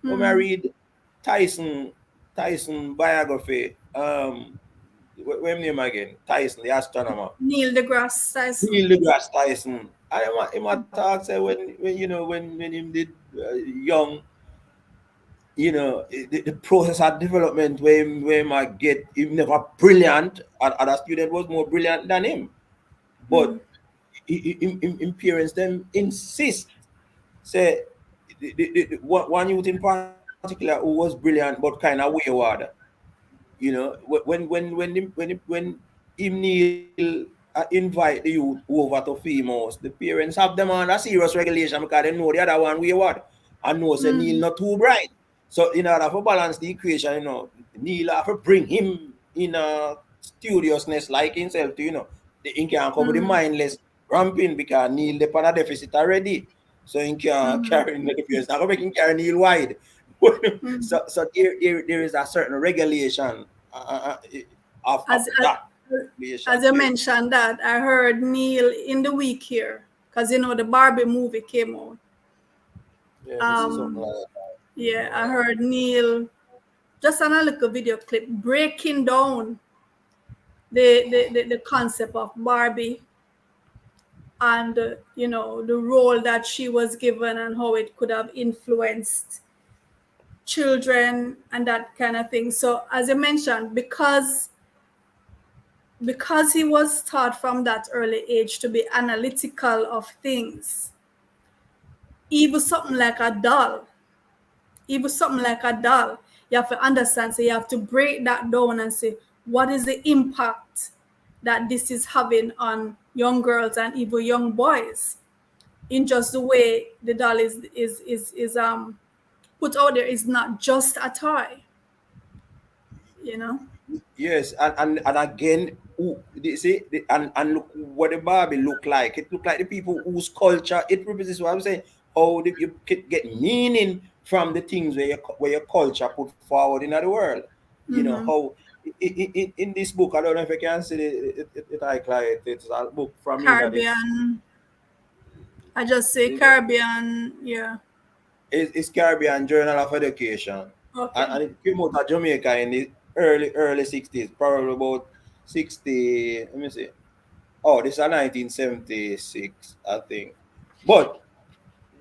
When I mm. read Tyson Tyson biography, what name again? Tyson, the astronomer. Neil deGrasse Tyson. Neil deGrasse Tyson. And him a talk say when you know when him did young, you know, the process of development where him might get him never brilliant, and other student was more brilliant than him. Mm, But him parents them insist say one youth in particular who was brilliant but kind of wayward. You know, when him Neil invite the youth over to females, the parents have them under serious regulation because they know the other one wayward and know say Neil mm, not too bright. So in order to balance the equation, you know, Neil have to bring him in a studiousness like himself to, you know, the he can cover the mm, mindless ramping because Neil the pan a deficit already. So he can mm, carry the parents. Not gonna make him carry Neil wide. mm. So there is a certain regulation of As, that as relation you too. mentioned that, I heard Neil in the week here, because you know the Barbie movie came out. Yeah, me see something Um, like that. yeah, I heard Neil just on a little video clip breaking down the concept of Barbie, and you know, the role that she was given and how it could have influenced children and that kind of thing. So as you mentioned, because he was taught from that early age to be analytical of things, even something like a doll, even something like a doll, you have to understand. So you have to break that down and say, what is the impact that this is having on young girls and even young boys? In just the way the doll is put out there, is not just a toy, you know. Yes, and again, you see, and look what the Barbie look like. It look like the people whose culture it represents. What I'm saying, how you get meaning from the things where your culture put forward in the world. You know Mm-hmm. how in this book, I don't know if you can see it like it's a book from me that Caribbean, I just say is Caribbean, yeah. it's Caribbean Journal of Education, Okay. and it came out of Jamaica in the early 60s, probably about 60. Let me see. Oh, this is 1976, I think. But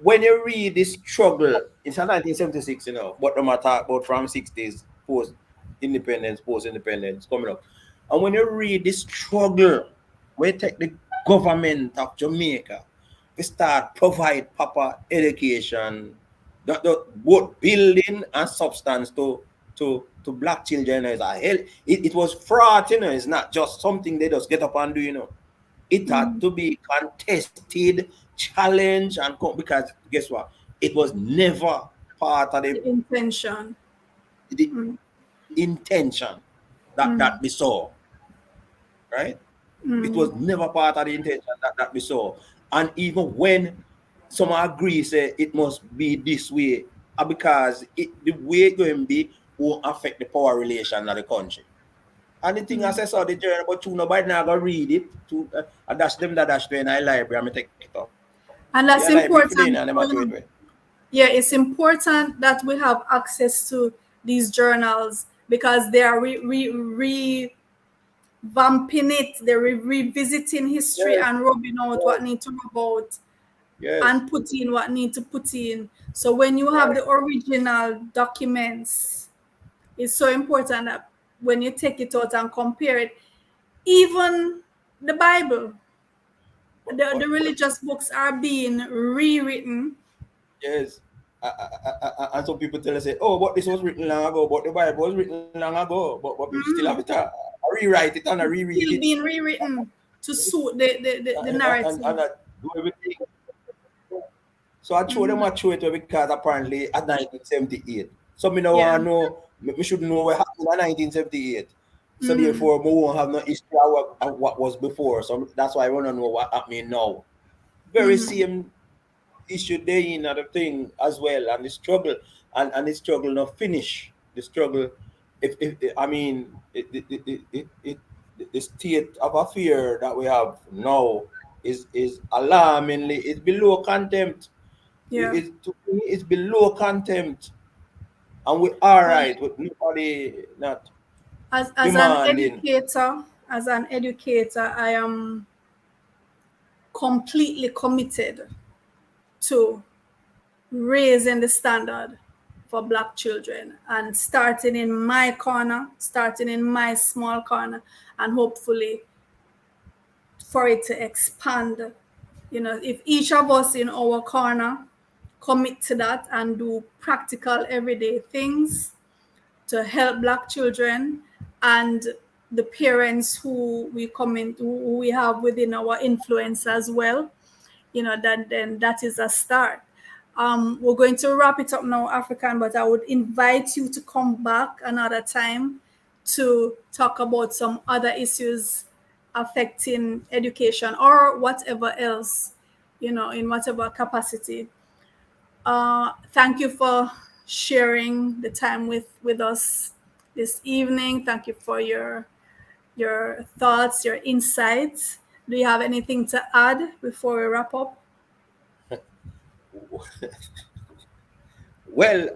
when you read this struggle, it's a 1976, you know, but no matter about from 60s, post independence coming up. And when you read this struggle, we take the government of Jamaica, we start provide proper education, both building and substance to black children as a hell. It was fraught, you know, it's not just something they just get up and do, you know. It had Mm. to be contested, challenged, and because guess what? It was never part of The intention. the Mm. intention that Mm. we saw, right? It was Mm. never part of the intention that we saw. And even when some agree say it must be this way, because the way it going to be will affect the power relation of the country. And the thing I say so the journal, but you nobody now go read it. To I dash them that dash to in a library, I take it up. Yeah, And library that's for the and them important. a throw it away. Yeah, it's important that we have access to these journals because they are revamping it, they're revisiting history Yes, and rubbing out yes, what need to rub out yes. and put in what need to put in. So when you have Right. the original documents, it's so important that when you take it out and compare it, even the Bible, the But religious books are being rewritten. yes. And some people tell us, say, oh, but this was written long ago, but the Bible was written long ago, but people still have it, rewrite it and reread it. Still being rewritten to suit the And narrative. do everything. So I throw them a throw it away because apparently at 1978. So me no Yeah. want to know, me should know what happened in 1978. So therefore, we won't have no history of what was before. So that's why I want to know what happening now. Very same issue there in other thing as well, and the struggle, and the struggle not finish. The struggle, if I mean, the state of affair that we have now is alarmingly, it's below contempt. Yeah. To me, it's below contempt, and we are Well, right with nobody not as an demanding. educator, I am completely committed to raising the standard for Black children and starting in my corner, starting in my small corner, and hopefully for it to expand. You know, if each of us in our corner commit to that and do practical everyday things to help Black children and the parents who we come in, who we have within our influence as well, you know, then that is a start. We're going to wrap it up now, African, but I would invite you to come back another time to talk about some other issues affecting education or whatever else, you know, in whatever capacity. Thank you for sharing the time with us this evening. Thank you for your thoughts, your insights. Do you have anything to add before we wrap up? Well,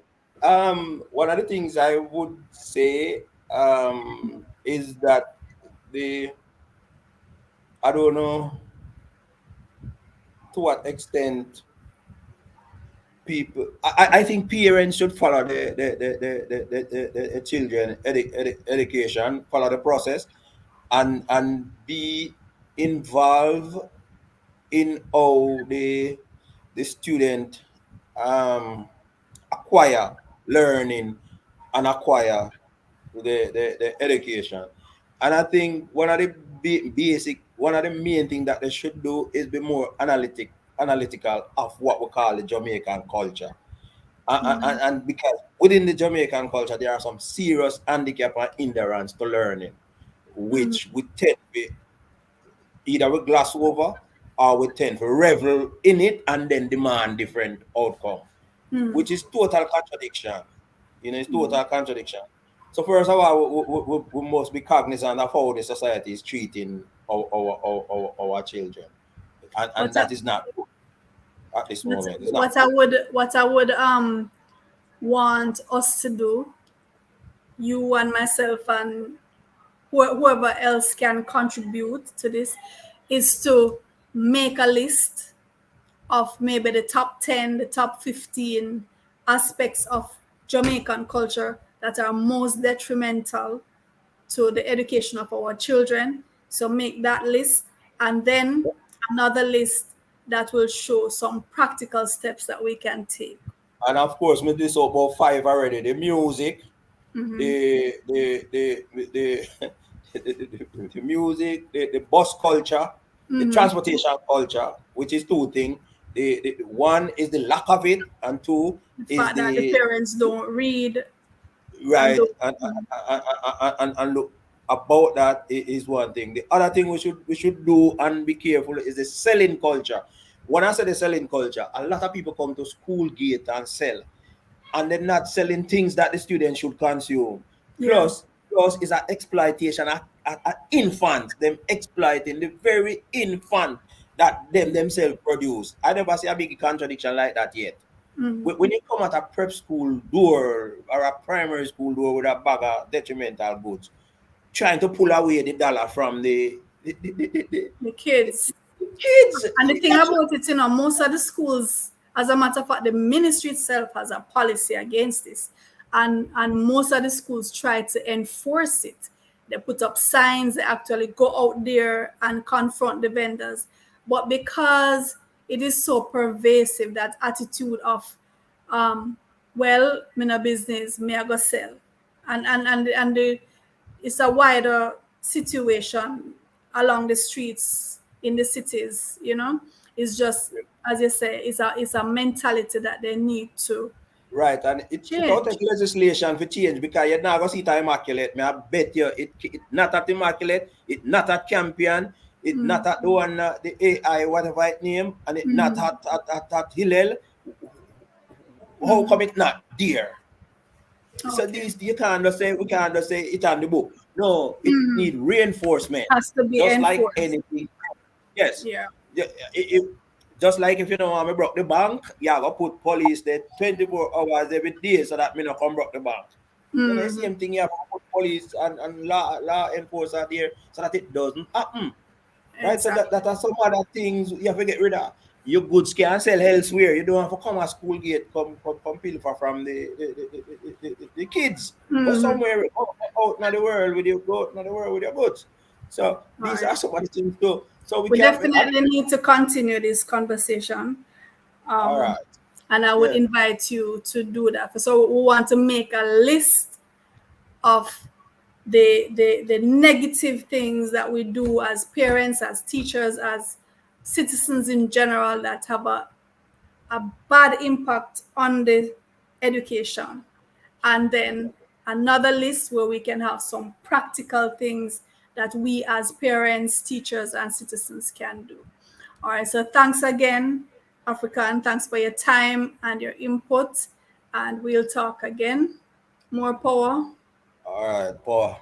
one of the things I would say is that the I don't know to what extent people. I think parents should follow the children education, follow the process, and be involved in how the student um, acquire learning and acquire the education. And I think one of the one of the main things that they should do is be more analytical of what we call the Jamaican culture. And because within the Jamaican culture, there are some serious handicap and hindrance to learning, which we tend to either we gloss over or we tend to revel in it and then demand different outcome, which is total contradiction. You know, it's total contradiction. So first of all, we must be cognizant of how the society is treating our children, and What I, that is not good at this moment. It's not what I would want us to do, you and myself and whoever else can contribute to this, is to make a list of maybe the top 10, the top 15 aspects of Jamaican culture that are most detrimental to the education of our children. So make that list, and then another list that will show some practical steps that we can take. and of course, me this about five already. The music, the the music, the bus culture, the transportation culture, which is two things. The one is the lack of it, and two The is fact that the the parents don't read and right. don't. And look, about that is one thing. The other thing we should do and be careful is the selling culture. When I say the selling culture, a lot of people come to school gate and sell, and they're not selling things that the students should consume. Yeah. Plus, plus is an exploitation at infants, them exploiting the very infant that them themselves produce. I never see a big contradiction like that yet. When you come at a prep school door or a primary school door with a bag of detrimental goods, trying to pull away the dollar from The kids. the kids. And the thing about it, most of the schools, as a matter of fact, the ministry itself has a policy against this. And most of the schools try to enforce it. They put up signs, they actually go out there and confront the vendors. But because it is so pervasive, that attitude of, well, me no business, me I go sell. And it's a wider situation along the streets in the cities, it's just, as you say, it's a mentality that they need to Right, and it don't change. take legislation for change because you're not gonna see it immaculate. Me, I bet you it not at immaculate, it not at champion, it not at the one the AI whatever it name, and it not at Hillel. How come it not there? So Okay. these you can't just say we can't just say it on the book. No, it need reinforcement, Has to be just like enforced. anything. Yes. Yeah. Yeah, just like if you know I broke the bank, you go put police there 24 hours every day so that me not come broke the bank. The same thing you have to put police and law enforcer there so that it doesn't happen. Right? So that Exactly. are some other things you have to get rid of. Your goods can sell elsewhere. You don't have to come at school gate, come pilfer from the kids. Go somewhere out in the world with your goods. So All these right. are some of the things too. So we We can't. definitely need to continue this conversation. All um, right. and I would Yeah. invite you to do that. So we want to make a list of the negative things that we do as parents, as teachers, as citizens in general, that have a bad impact on the education. And then another list where we can have some practical things that we as parents, teachers, and citizens can do. All right, so thanks again, Africa, and thanks for your time and your input. And we'll talk again. More power. All right, Paul.